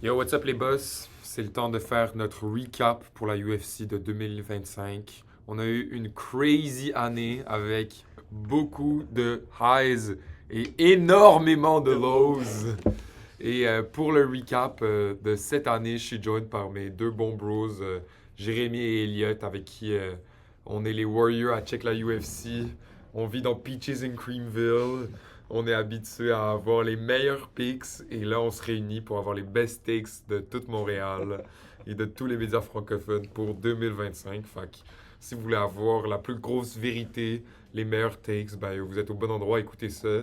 Yo, what's up les boss? C'est le temps de faire notre recap pour la UFC de 2025. On a eu une crazy année avec beaucoup de highs et énormément de lows. Et pour le recap de cette année, je suis joined par mes deux bons bros, Jérémy et Elliot, avec qui on est les Warriors à check la UFC. On vit dans Peaches and Creamville. On est habitué à avoir les meilleurs picks et là, on se réunit pour avoir les best takes de toute Montréal et de tous les médias francophones pour 2025. Fait que si vous voulez avoir la plus grosse vérité, les meilleurs takes, ben, vous êtes au bon endroit, écoutez ça.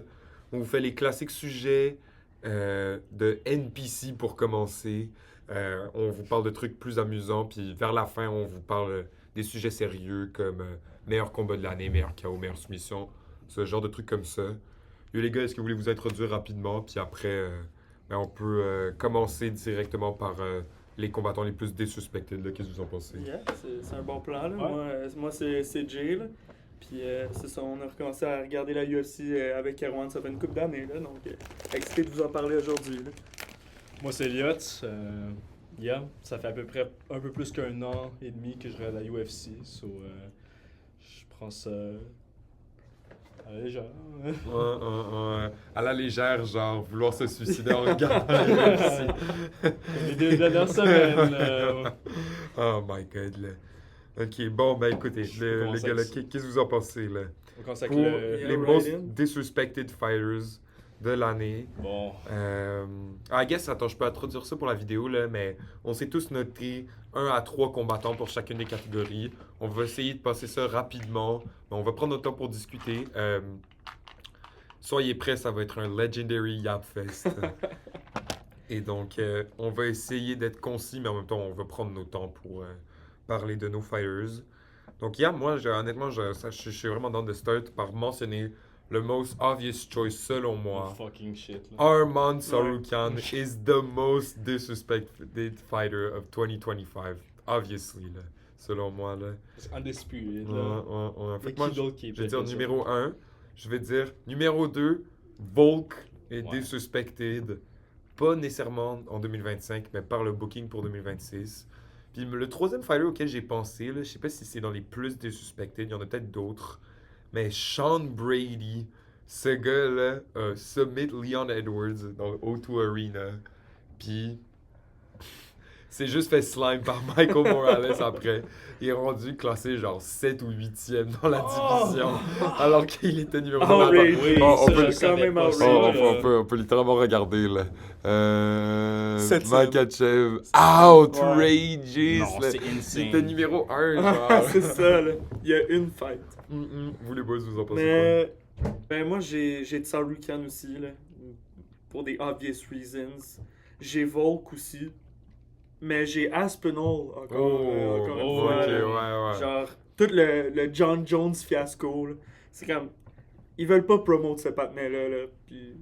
On vous fait les classiques sujets de NPC pour commencer. On vous parle de trucs plus amusants, puis vers la fin, on vous parle des sujets sérieux comme meilleur combat de l'année, meilleur KO, meilleure soumission, ce genre de trucs comme ça. Yo les gars, est-ce que vous voulez vous introduire rapidement, puis après, ben, on peut commencer directement par les combattants les plus désuspected, là. Qu'est-ce que vous en pensez? Yeah, c'est un bon plan. Là. Ouais. Moi c'est Jay. Là. Puis c'est ça, on a recommencé à regarder la UFC avec Erwan, ça fait une couple d'années. Là, donc, excité de vous en parler aujourd'hui. Là. Moi, c'est Elliot. Ça fait à peu près un peu plus qu'un an et demi que je regarde la UFC. Je prends ça à la légère. À la légère, genre vouloir se suicider en regardant la UFC. Les deux dernières semaines. Oh my god, là. Ok, bon, ben écoutez, les gars, là, qu'est-ce que vous en pensez, là? On commence avec Pour le... les most disrespected fighters de l'année. Bon. I guess, attends, je peux introduire ça pour la vidéo, là, mais on s'est tous noté 1 à 3 combattants pour chacune des catégories. On va essayer de passer ça rapidement, mais on va prendre notre temps pour discuter. Soyez prêts, ça va être un legendary Yap Fest. Et donc, on va essayer d'être concis, mais en même temps, on va prendre nos temps pour parler de nos fighters. Donc, moi, honnêtement, je suis vraiment dans de start par mentionner le most obvious choice, selon moi. Fucking shit, là. Arman Tsarukyan is the most disrespected fighter of 2025. Obviously, là. Selon moi, là. C'est undisputed, Ouais, là. ouais, ouais. Fait Et que moi, qui d'autre qui est je vais dire peut-être numéro 1. Je vais dire numéro 2, Volk est Ouais. disrespected. Pas nécessairement en 2025, mais par le booking pour 2026. Puis le troisième fighter auquel j'ai pensé, là, je sais pas si c'est dans les plus disrespected, il y en a peut-être d'autres. Mais Sean Brady, ce gars-là, submit Leon Edwards dans O2 Arena. Puis, c'est juste fait slime par Michael Morales après. Il est rendu classé genre 7 ou 8e dans la division. Alors qu'il était numéro 1. Outrage. Oui, on ça, peut- je savais quand même pas outrage. ça, on peut littéralement regarder là. Septième. Makachev, outrageous! Non, là. c'est insane. Il était numéro 1, Ah, genre. c'est ça, là. Il y a une fight. Vous les boys, vous en pensez Mais ben, moi, j'ai Tsarukyan aussi, là, pour des obvious reasons. J'ai Volk aussi. Mais j'ai Aspinall encore, quoi? encore une oh, fois. ok, là. ouais. Genre, tout le John Jones fiasco, là. C'est comme... Ils veulent pas promouvoir ce patinet-là, là. Puis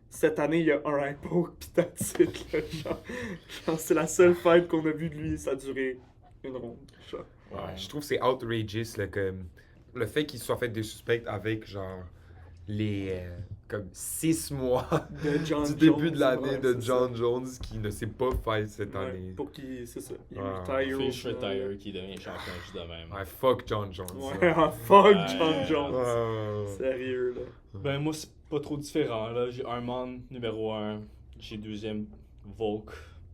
cette année, il y a un iPod, pis that's it, là. Genre, c'est la seule fight qu'on a vue de lui, ça a duré une ronde. Genre. Ouais, je trouve que c'est outrageous, là, comme le fait qu'il soit fait des suspects avec, genre, les, comme 6 mois De John du début Jones, de l'année ouais, de c'est John Jones qui ne s'est pas fait cette Ouais, année. pour qu'il, c'est ça, il Ouais. retire. Fish au- retire qui devient champion juste de même. Ouais, fuck John Jones. Ouais, ah, fuck Ouais. John Jones. Ouais. Sérieux, là. Ben moi c'est pas trop différent là, j'ai Arman numéro 1, j'ai deuxième Volk.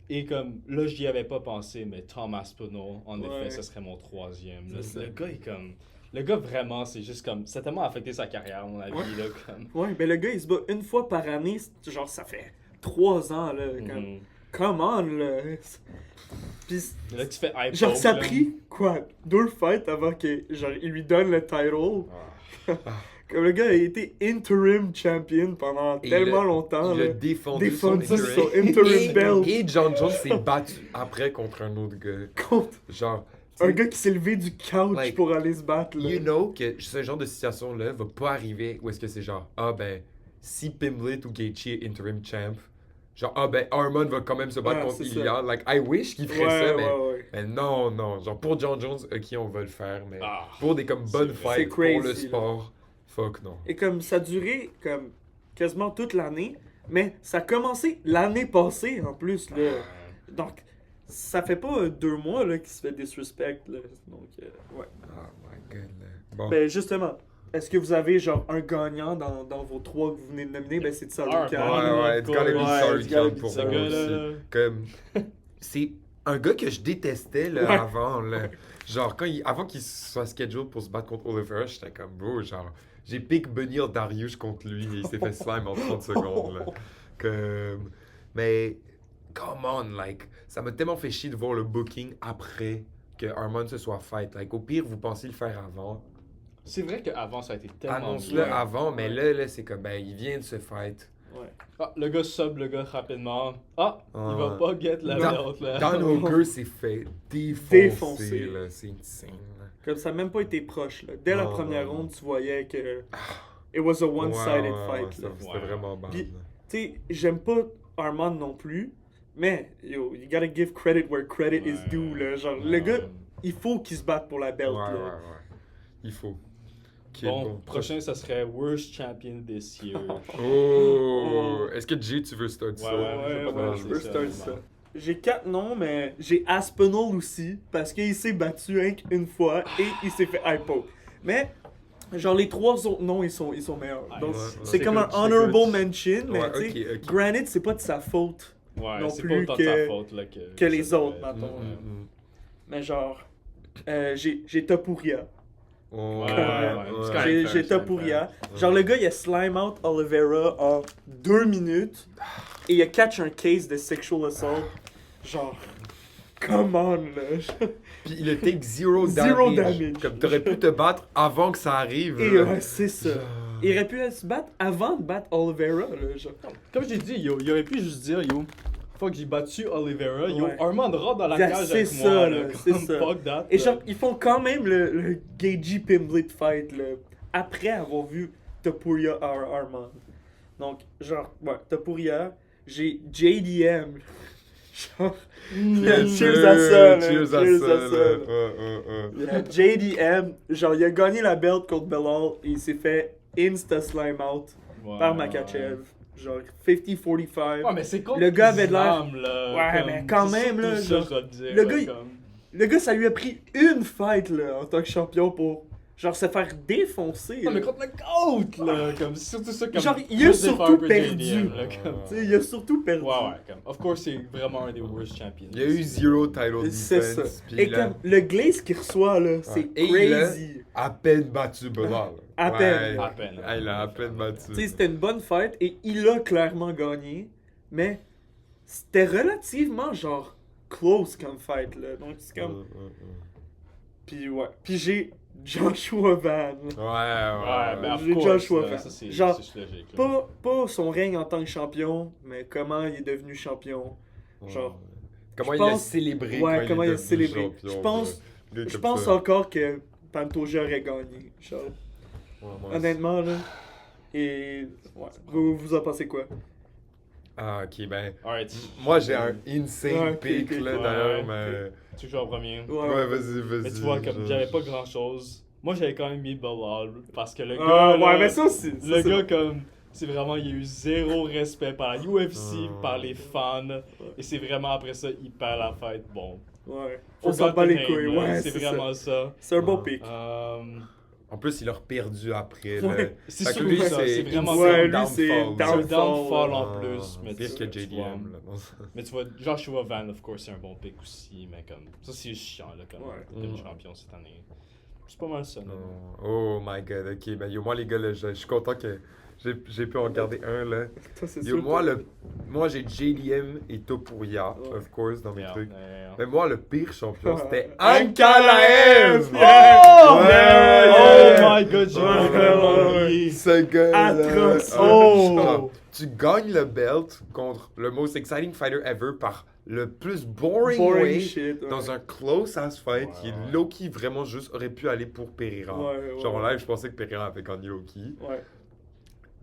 Et comme là j'y avais pas pensé mais Tom Aspinall en Ouais. effet ça serait mon troisième. Là. C'est ça. Le gars est comme le gars vraiment c'est juste comme ça a tellement affecté sa carrière à mon avis Ouais. là comme. Ouais, mais le gars, il se bat une fois par année, genre, ça fait 3 ans, là. Comme, Mhm. come on, là. Puis, Là tu fais hype. genre, ça a là. pris, quoi, 2 fights avant que, genre, il lui donne le title. Comme le gars a été interim champion pendant Et tellement il a- longtemps, Il a là. défendu Défendu son son interim. interim belt. Et John Jones s'est battu après contre un autre gars. Contre Genre, un gars qui s'est levé du couch Like, pour aller se battre, là. you know que ce genre de situation-là va pas arriver où est-ce que c'est genre, ah ben, si Pimblett ou Gaethje est interim champ, genre, ah ben, Arman va quand même se battre Ouais, contre c'est ça. Ilya. Like, I wish qu'il ferait Ouais, ça, mais, ouais. mais non. Genre, pour John Jones, ok, on va le faire, mais Ah. pour des comme bonnes C'est vrai. fights C'est pour le crazy, là. sport, fuck non. Et comme ça a duré comme quasiment toute l'année, Mais ça a commencé l'année passée, en plus, là. Donc, ça fait pas 2 mois, là, qu'il se fait disrespect, là. Donc, ouais. Oh my god. Là. Bon. Ben, justement, est-ce que vous avez, genre, un gagnant dans vos 3 que vous venez de nominer? Ben, c'est de Salud Ah, Khan. Ouais, it's gotta be Ouais, Sorry it's gotta Khan be pour Ce Sorry moi gars-là. aussi. Comme, c'est un gars que je détestais là, Ouais. avant. Là. Genre, avant qu'il soit scheduled pour se battre contre Oliver, j'étais comme, bro, genre, j'ai pick Benil Dariush contre lui et il s'est fait slime en 30 secondes. Là. Comme, mais, come on, like, ça m'a tellement fait chier de voir le booking après que Armand se soit fight. Like, au pire, vous pensez le faire avant. C'est vrai qu'avant, ça a été tellement Annonce-le mieux. avant, mais Ouais. là, c'est comme, ben, il vient de se fight. Ouais. Ah, le gars sub le gars rapidement. Ah, il va Ouais. pas get la Dan- belt, là. Dan Hooker s'est fait défoncer, Défoncer. là. C'est insane. Là. Comme ça n'a même pas été proche, là. Dès la Non, première non, ronde, tu voyais que... It was a one-sided Ouais, fight, ça- là. C'était Ouais. vraiment bad. Puis- là. Tu sais, j'aime pas Armand non plus, mais, yo, you gotta give credit where credit is due, là. Genre, le gars, il faut qu'il se batte pour la belt, Ouais, ouais, là. ouais. Il faut. Ok, Bon, prochain, ça serait Worst Champion this year. Oh! Est-ce que Jay, tu veux start ça? Ouais, je peux c'est start ça. ça. J'ai 4 noms, mais j'ai Aspinall aussi, parce qu'il s'est battu rien qu'une fois et il s'est fait hypo. Mais, genre, les 3 autres noms, ils sont meilleurs. Donc, Ouais, ouais. c'est comme un good, c'est honorable good. mention, mais Ouais, tu sais, ok. granted, c'est pas de sa faute Ouais, non c'est plus pas autant que- de sa faute, là, que les ça autres, devrait- mettons. Mm. Mais genre, j'ai Topuria. Oh, Ouais, ouais, c'est quand même J'ai fair, c'est quand même Topuria. fair. Genre, le gars, il a slime out Oliveira en 2 minutes et il a catch un case de sexual assault. Genre, come on, là. Puis il a take zero Zero damage. damage. Comme t'aurais pu te battre avant que ça arrive. Et là. ouais, c'est ça. Genre. Il aurait pu se battre avant de battre Oliveira, là. Genre. Comme j'ai dit, yo, il aurait pu juste dire, yo, fuck, j'ai battu Oliveira, yo, Ouais. Armand rentre dans la Yeah, cage c'est avec ça, moi, là, là, c'est comme ça. fuck that. Et là. genre, ils font quand même le Gagey Pimblett fight, là, après avoir vu Topuria Armand. Donc, genre, ouais, Topuria, j'ai JDM. Genre, cheers à ça, là. Cheers à Cheers ça, à ça, là. là. Ouais. JDM, genre, il a gagné la belt contre Belal et il s'est fait insta-slime out Ouais, par ouais. Makachev. Genre, 50-45. Ouais, mais c'est contre Le gars avait de l'air- Islam, là, Ouais, comme, mais quand c'est même, là, surtout ça, genre, je dois te dire, le là, gars, il- comme- Le gars, ça lui a pris une fight, là, en tant que champion pour, genre, se faire défoncer. Non, mais là. contre le GOAT, là, comme, c'est surtout ça, comme... Genre, il a plus de surtout faveur pour perdu. JDM, là, comme- Tu sais, il a surtout perdu. Ouais, ouais, comme, of course, c'est vraiment un des worst champions. Il y a eu zero title C'est ça. defense. Puis Et il a comme le glaze qu'il reçoit, là, c'est Et il a- crazy. à peine battu Belal. À peine. À peine. Ah, il a à peine battu. Tu sais, c'était une bonne fight et il a clairement gagné, mais c'était relativement, genre, close comme fight, là. Donc, c'est comme. Puis, ouais. Puis j'ai Joshua Van. Ouais, mais of J'ai course, Joshua là, Van. ça, c'est Genre, c'est logique, là. Pas son règne en tant que champion, mais comment il est devenu champion. Genre, Comment je il a pense- célébré ouais, quand comment il a est devenu célébré. champion, Je pense- là. Je pense encore que Pantoja aurait gagné. Genre, honnêtement, là. Et. Ouais. Vous en pensez quoi? Ah, ok, ben. Alright. Moi, j'ai un insane Ouais, pick, ok, là, ok. d'ailleurs, Ouais, mais. Tu joues en premier. Ouais, vas-y, vas-y. Mais tu vois, comme je- j'avais pas grand chose. Moi, j'avais quand même mis Belal parce que le gars. Ah, là, ouais, mais ça aussi. ça, le c'est gars, bon. comme. C'est vraiment, il y a eu zéro respect par la UFC, Ah. par les fans. Et c'est vraiment après ça, il perd la fête. Bon. Ouais. On Forgot s'en bat the les name, couilles, là. ouais. C'est ça. vraiment ça. C'est un bon Ouais. pick. En plus, il a perdu après, Ouais. là. C'est Fait que surtout lui, ça, c'est vraiment Ouais, ça. lui, c'est C'est un downfall, downfall en Ah, plus. Mais pire que tu vois. JDM, là. Mais tu vois, Joshua Van, of course, c'est un bon pick aussi, mais comme, ça c'est chiant, là, comme, Ouais. comme Mm. champion cette année. C'est pas mal ça, là. Oh my god, ok. Ben, yo, moi, les gars, là, je suis content que j'ai pu en garder un, là. Toi, c'est Yo, sûr. moi, j'ai JDM et Topuria, Ouais. of course, dans mes Yeah, trucs. yeah. Mais moi, le pire champion, c'était Ankalaev! Ankalaev! Yeah! Ouais, Yeah! Oh my god, j'ai Ouais, vraiment ouais, ouais. oublié. Ce gars Atroce. Oh! Tu gagnes le belt contre le most exciting fighter ever par le plus boring, Boring way shit. Ouais. dans un close ass fight qui Ouais, ouais. est low-key vraiment juste aurait pu aller pour Pereira. Ouais, ouais, Genre en ouais. live, je pensais que Pereira avait gagné low-key. Ouais.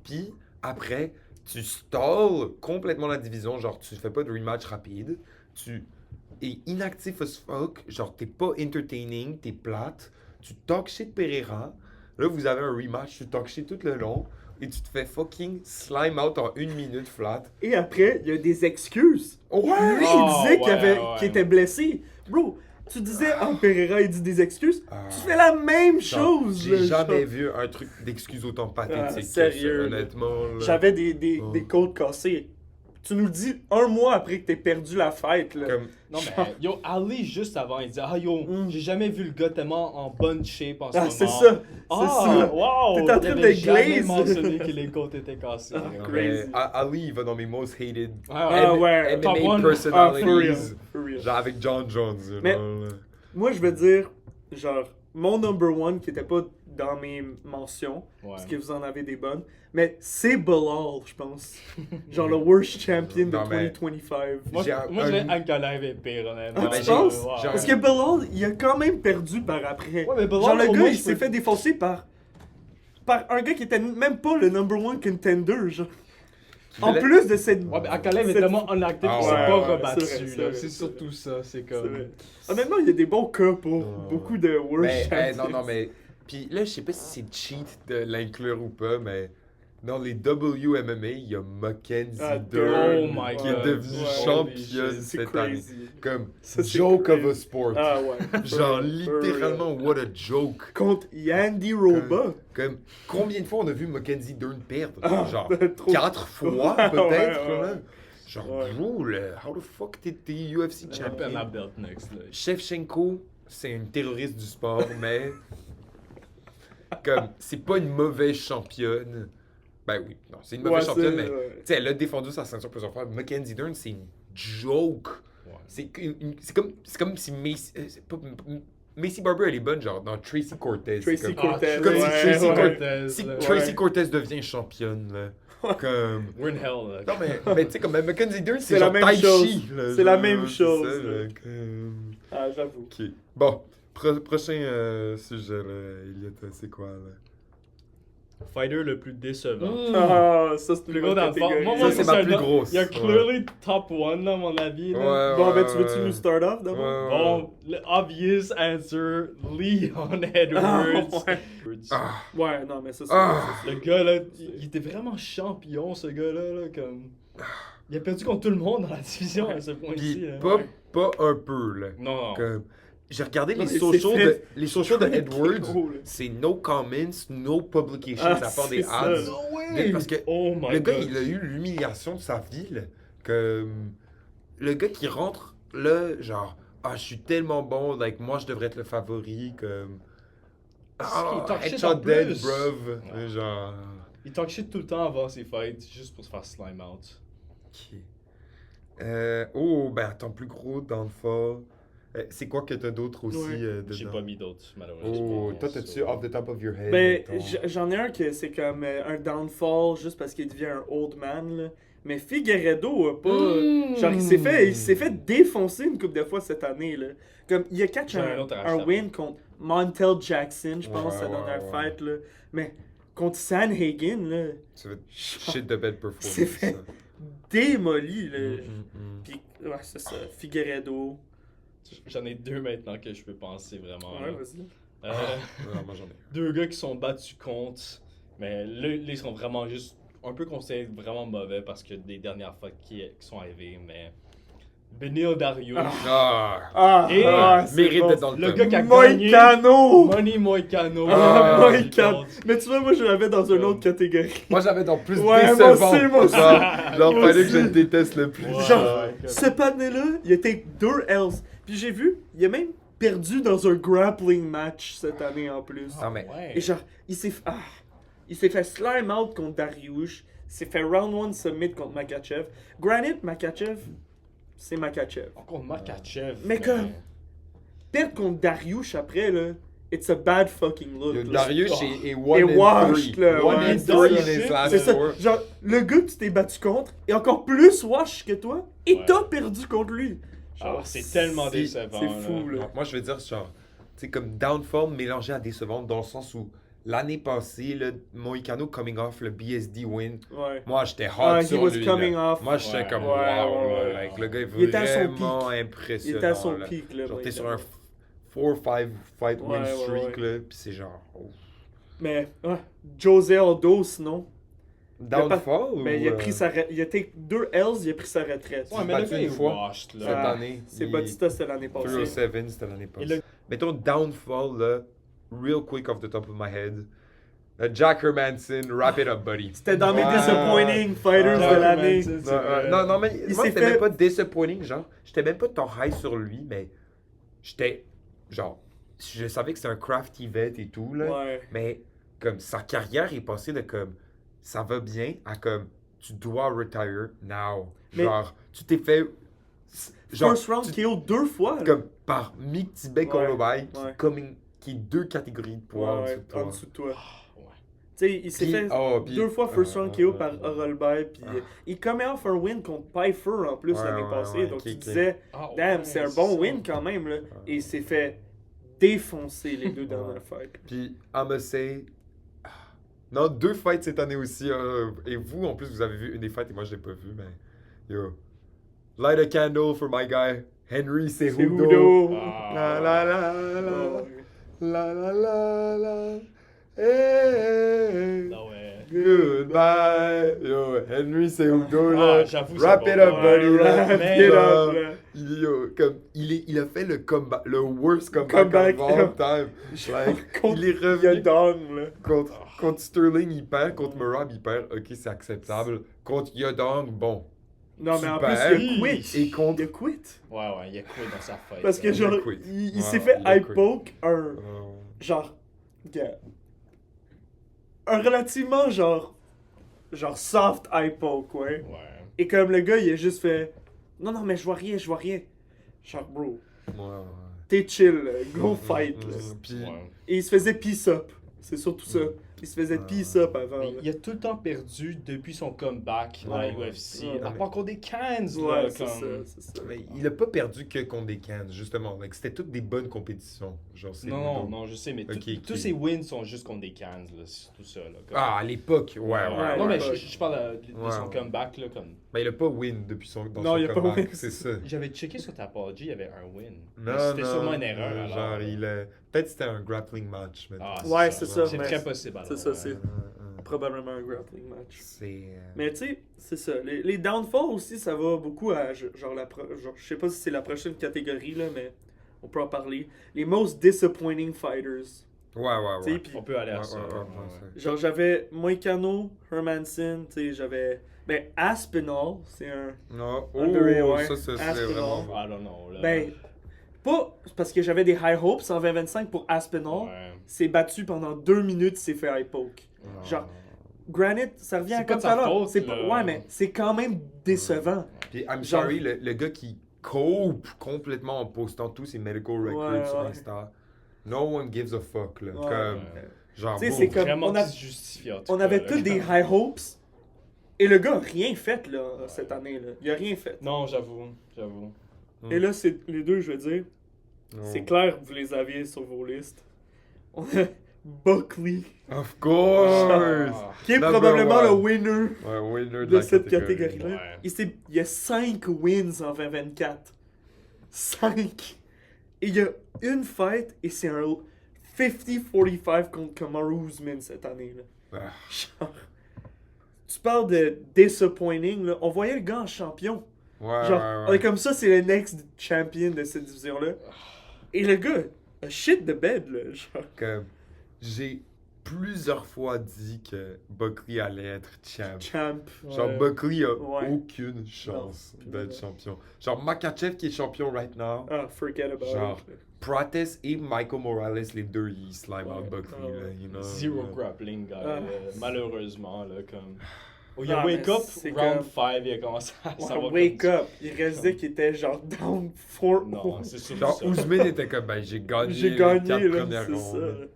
Puis après, tu stalls complètement la division, genre tu fais pas de rematch rapide, tu es inactif as fuck, genre t'es pas entertaining, t'es plate, tu talk shit Pereira, là vous avez un rematch, tu talk shit tout le long, et tu te fais fucking slime out en 1 minute flat. Et après, il y a des excuses. Ouais! Lui, Oh, il disait ouais. qu'il était blessé. Bro, tu disais, Pereira, il dit des excuses. Ah. Tu fais la même Genre, chose. J'ai là, jamais genre. vu un truc d'excuse autant pathétique que sérieux, ça, là. honnêtement. Là. J'avais des Oh. côtes cassées. Tu nous le dis 1 mois après que t'aies perdu la fête. Là. Comme, Non, mais yo, Ali, juste avant, il disait Mm. j'ai jamais vu le gars tellement en bonne shape en ce Ah, moment. c'est ça. Ah, ça. wow! T'es en train Il de avait jamais glaze. mentionné que les côtes étaient cassées. Ah, Ouais. crazy. mais Ali, il va dans mes most hated Ah, ouais. MMA Top one. personalities. For real. For real. Genre avec John Jones. you Mais- know, là. Moi, je veux dire, genre, mon number one qui était pas dans mes mentions, Ouais. parce que vous en avez des bonnes, mais c'est Belal, je pense. Genre le worst champion de Non, mais- 2025. Moi, J'ai moi un- je dirais Ankalaev est pire, honnêtement. Ah, mais tu j'ai- penses? Ouais. j'ai un- Parce que Belal, il a quand même perdu par après. Ouais, mais Belal, Genre, le au gars, moins, il je s'est peux- fait défoncer par un gars qui était même pas le number one contender, genre. En voulait- plus de cette... Ouais, mais Ankalaev est cette- tellement inactif Ah, qu'il s'est ouais, pas ouais, rebattu. c'est vrai, c'est là. vrai, C'est c'est surtout ça. C'est C'est comme. vrai. Honnêtement, il y a des bons cas pour Ouais. beaucoup de worst Mais, champions. non, mais. Puis là, je sais pas si c'est cheat de l'inclure ou pas, mais dans les WMMA, il y a Mackenzie Ah, Dern oh my qui God. est devenue Ouais. championne Holy shit, C'est cette année. crazy. Comme Ça, c'est joke of crazy. a sport. Ah ouais. Genre For real. littéralement, what a joke. Contre Yandy Roba. Comme combien de fois on a vu Mackenzie Dern perdre? Ah, Genre trop. 4 fois Ouais, peut-être. ouais, là. ouais. Genre Ouais. bro, là, how the fuck t'es UFC Champion champion? à belt next. Là. Shevchenko, c'est une terroriste du sport, mais comme c'est pas une mauvaise championne. Ben oui, non, c'est une mauvaise Ouais, championne, c'est- mais ouais. tu sais, elle a défendu sa ceinture plusieurs fois. Mackenzie Dern, c'est une joke. Ouais. C'est comme si Macy, Macy Barber, elle est bonne, genre dans Tracy Cortez. Tracy C'est comme, Cortez. comme si ouais, Tracy ouais. Cortez- si là. Tracy Cortez devient championne, là. Comme. We're in hell. Là. Non, mais tu sais, comme Mackenzie Dern, C'est c'est la genre même Tai chose. Chi. là, C'est la genre, même c'est chose, ça, là. là, comme- Ah, j'avoue. Ok. Bon, prochain sujet, là, Elliot, c'est quoi, là? Fighter le plus décevant. Ah, ça, c'est Le une gros bonne dans le fond. catégorie. Moi, Ça, c'est ma plus là, grosse. Il y a Ouais. clearly top one, là, à mon avis. Là. Bon, ben, tu veux-tu nous start off d'abord? Ouais. Bon, le obvious answer, Leon Edwards. Ah, Ouais, non, mais ça, c'est... Ah. ça, Le gars, là, il était vraiment champion, ce gars-là. Là, comme... Il a perdu contre tout le monde dans la division à ce point-ci. pis là. pas un peu, là. Non, non. Comme, j'ai regardé Non, les mais socials c'est fait- les socials de Edwards, gros, là. c'est no comments, no publications Ah, à part des c'est ça, ads. là. No way! Parce que Oh my le gars, God. il a eu l'humiliation de sa vie, là. Comme, le gars qui rentre, là, genre, ah, je suis tellement bon, like, moi, je devrais être le favori, comme... Il talk shit headshot en dead, plus. bruv. Ouais. Genre... Il talk shit tout le temps avant ses fights, juste pour se faire slime out. Ok. Oh, ben attends, plus gros dans le fort. C'est quoi que t'as d'autre aussi Ouais. dedans? J'ai pas mis d'autres, malheureusement. Oh, toi, t'as-tu So- off the top of your head? Ben, mettons? j'en ai un que c'est comme un downfall juste parce qu'il devient un old man, là. Mais Figueredo a pas... Genre, il s'est fait défoncer une couple de fois cette année, là. Comme, il a catch J'en ai un autre à un rajouter win contre Montel Jackson, je pense, Ouais, sa dernière ouais. fight, là. Mais contre Sanhagen, là, Ça va être shit de bad performance. C'est fait. ça. démoli, là. Mm. Puis, ouais, c'est ça. Figueredo. J'en ai deux maintenant que je peux penser vraiment. Ouais, là. vas-y. Non, moi j'en ai. Deux gars qui sont battus contre, mais là, ils sont vraiment juste un peu considérés vraiment mauvais parce que des dernières fois qui sont arrivées, mais Benil Dariush, Ah! Ah, Et c'est Mérite bon. d'être dans le le top. gars qui a gagné Moïcano! Money Moicano. Ah, Ah, Moïcano! Mais tu vois, moi, je l'avais dans une autre catégorie. Moi j'avais dans plus Ouais, décevant. moi aussi. Genre, Moi fallait que je aussi. le déteste le plus. Ouais. Genre, comme- ce patin-là, il a take 2 L's. Puis j'ai vu, il a même perdu dans un grappling match cette année en plus. Non, mais- Ouais. Et genre, il s'est fait slime out contre Dariush. Il s'est fait round 1 submit contre Makachev. Granted, Makachev, c'est Makachev. Encore Makachev. Mais comme- Perdre contre Dariush après, là, it's a bad fucking look. Le là. Darius Oh. est Et 1 and washed, 3. là, 1 ouais, and c'est 3 in ça. his last C'est ça. four. Genre, le gars que tu t'es battu contre est encore plus wash que toi et Ouais. t'as perdu contre lui. Genre, Ah, c'est tellement c'est- décevant. c'est fou, là. Moi, je vais dire, genre, tu sais, comme downfall mélangé à décevant dans le sens où l'année passée, là, Moïcano coming off le BSD win, Ouais. moi, j'étais hot Ah, he sur was lui. coming là. off. Moi, j'étais Ouais, comme, ouais, wow, ouais, là, ouais. like, le gars est Il était à son vraiment pic. impressionnant. Il était à son là. pic, là. Genre, t'es sur Moïcano. un 4-5 fight win Ouais, ouais, streak, ouais. là, pis c'est genre, oh. Mais, Jose Aldo, sinon. Downfall ou... Ben, il a pris il a take 2 L's, il a pris sa retraite. Ouais, mais le battu gars une est fois. washed, cette là. année. C'est il- Batista, c'était l'année passée. 307, c'était l'année passée. Et le- Mettons Downfall, là, real quick off the top of my head. Jack Hermanson, wrap it up, buddy. C'était dans mes Ouais. disappointing fighters Jack de l'année. Hermanson, c'est Non, vrai. non, mais Il moi, s'est c'était fait- même pas disappointing, genre. J'étais même pas tant high sur lui, mais j'étais, genre, je savais que c'était un crafty vet et tout, là. Ouais. Mais, comme, sa carrière est passée de, comme, ça va bien à, comme, tu dois retire now. Mais- Genre, tu t'es fait, genre, First round tu- KO 2 fois. là. comme, par Mick Tibet Kolobai, ouais. qui est 2 catégories de poids en dessous de toi. en dessous de toi. Ouais. Tu sais, il s'est Puis- fait oh, puis- 2 fois first round KO par Orolbai, puis Ah. il commet off un win contre Pfeiffer en plus Ouais, l'année ouais, passée, ouais, donc ok, il ok. disait, Ah, damn, ouais, c'est un bon ça. win quand même, là. Et il s'est fait défoncer les 2 dernières fights. Puis, I'ma say. Non, 2 fights cette année aussi. Et vous, en plus, vous avez vu une des fights et moi, je l'ai pas vu, mais. Yo. Light a candle for my guy, Henry C'est Cejudo. Udo. Ah, La la la la. Oh, La la la la. Hey. Ah ouais. Goodbye. Yo, Henry Cejudo, Ah, là. j'avoue, Wrap c'est it bon. up, buddy. Ouais, là. wrap Mais- it Genre, up, là. il a fait le comeback, le worst comeback of all time. Like, Contre il est revenu Yodong, là. contre Sterling, il perd. Contre Merab, il perd. Ok, c'est acceptable. Contre Yodong, bon. Non, mais en plus, Super. il a quit. Et contre- Il a quit. Ouais, ouais, il a quitté dans sa fight. Parce que, là. genre, quit. il Ouais, s'est fait il a high quit. poke un. Genre. Un relativement, genre soft high poke, ouais. Ouais. Et comme le gars, il a juste fait. Non, non, mais je vois rien, je vois rien. Genre, bro, Ouais, ouais. t'es chill, là, go fight, là. Puis, Ouais. Et il se faisait peace up. C'est surtout ça. Il se faisait peace up avant. Mais là. il a tout le temps perdu depuis son comeback dans la Ouais, UFC. ouais. À part contre des Cans, Ouais, là, c'est ça, comme... c'est ça. mais il a pas perdu que contre des Cans, justement. Like, c'était toutes des bonnes compétitions. Genre, c'est Non, non, je sais, mais Ok, ok. tous ses wins sont juste contre des Cans, là, c'est tout ça, là. comme- Ah, à l'époque, ouais, ouais. Ouais, Non, mais ouais. je parle de Ouais, son ouais. comeback, là, comme... Mais il a pas win depuis Non, son il a pas comeback, win. c'est ça. J'avais checké sur Tapology, il y avait un win. Non, Mais c'était non, sûrement une erreur, non, alors. Genre, peut-être c'était un grappling match. Mais Ah, Ouais, c'est ça, C'est mais très possible, alors. c'est ça, ouais. c'est probablement un grappling match. C'est. Mais tu sais, c'est ça. Les downfalls aussi, ça va beaucoup à genre genre, je sais pas si c'est la prochaine catégorie là, mais on peut en parler. Les most disappointing fighters. Ouais, ouais, Tu sais, ouais. puis On peut aller à Ouais, ça. ouais, ouais, ouais, ouais, ouais. genre j'avais Moicano, Hermanson, tu sais, j'avais Aspinall, c'est un Non, Underrated, oh, ouais. ça, c'est Aspinall. vraiment. I don't know, là. ben pas parce que j'avais des high hopes en 2025 pour Aspinall. Ouais. C'est battu pendant 2 minutes, il s'est fait high poke. Genre Granite, ça revient C'est à pas comme de ça sa là. faute, C'est pas là. ouais, mais c'est quand même décevant. Puis, I'm Genre- sorry, le gars qui cope complètement en postant tous ses medical records Ouais, sur ouais. Insta. No one gives a fuck, là. Ouais. Comme, genre, Tu sais, bro, c'est comme- Vraiment on a- justifié, en tout On cas, avait là. tous des high hopes. Et le gars a rien fait là, cette année. Là. Il a rien fait. Non, j'avoue. Et là, c'est les deux, je veux dire. no. C'est clair que vous les aviez sur vos listes. On a Buckley, Of course! Ah. qui est Number probablement one. le winner Ouais, winner de la cette catégorie. catégorie-là. Ouais. Il y a 5 wins en 2024. 5! Et il y a une fight et c'est un 50-45 contre Kamaru Usman cette année. Là. Ah. Genre, tu parles de disappointing, là. On voyait le gars en champion. Ouais, Genre, ouais, on ouais. est comme ça, c'est le next champion de cette division-là. Et le gars, a shit de bed, là. Genre, Comme, j'ai plusieurs fois dit que Buckley allait être champ. champ. Genre, Ouais. Buckley a Ouais. aucune chance Non. d'être champion. Genre, Makachev qui est champion right now. Ah, forget about Genre, it. Prates et Michael Morales, les deux, ils slime out Ouais. Buckley, Ah ouais. là, you know. Zero grappling, gars. Ah. Malheureusement, là, comme... Oh, il Ah, a wake mais up, c'est round comme- 5, il a commencé à Ouais, savoir wake comme- up. Il restait qu'il était genre down 4. Non, c'est sûr Genre, ça. Ousmane était comme, ben, j'ai gagné, J'ai les gagné, 4 là, premières c'est ça. rondes. là.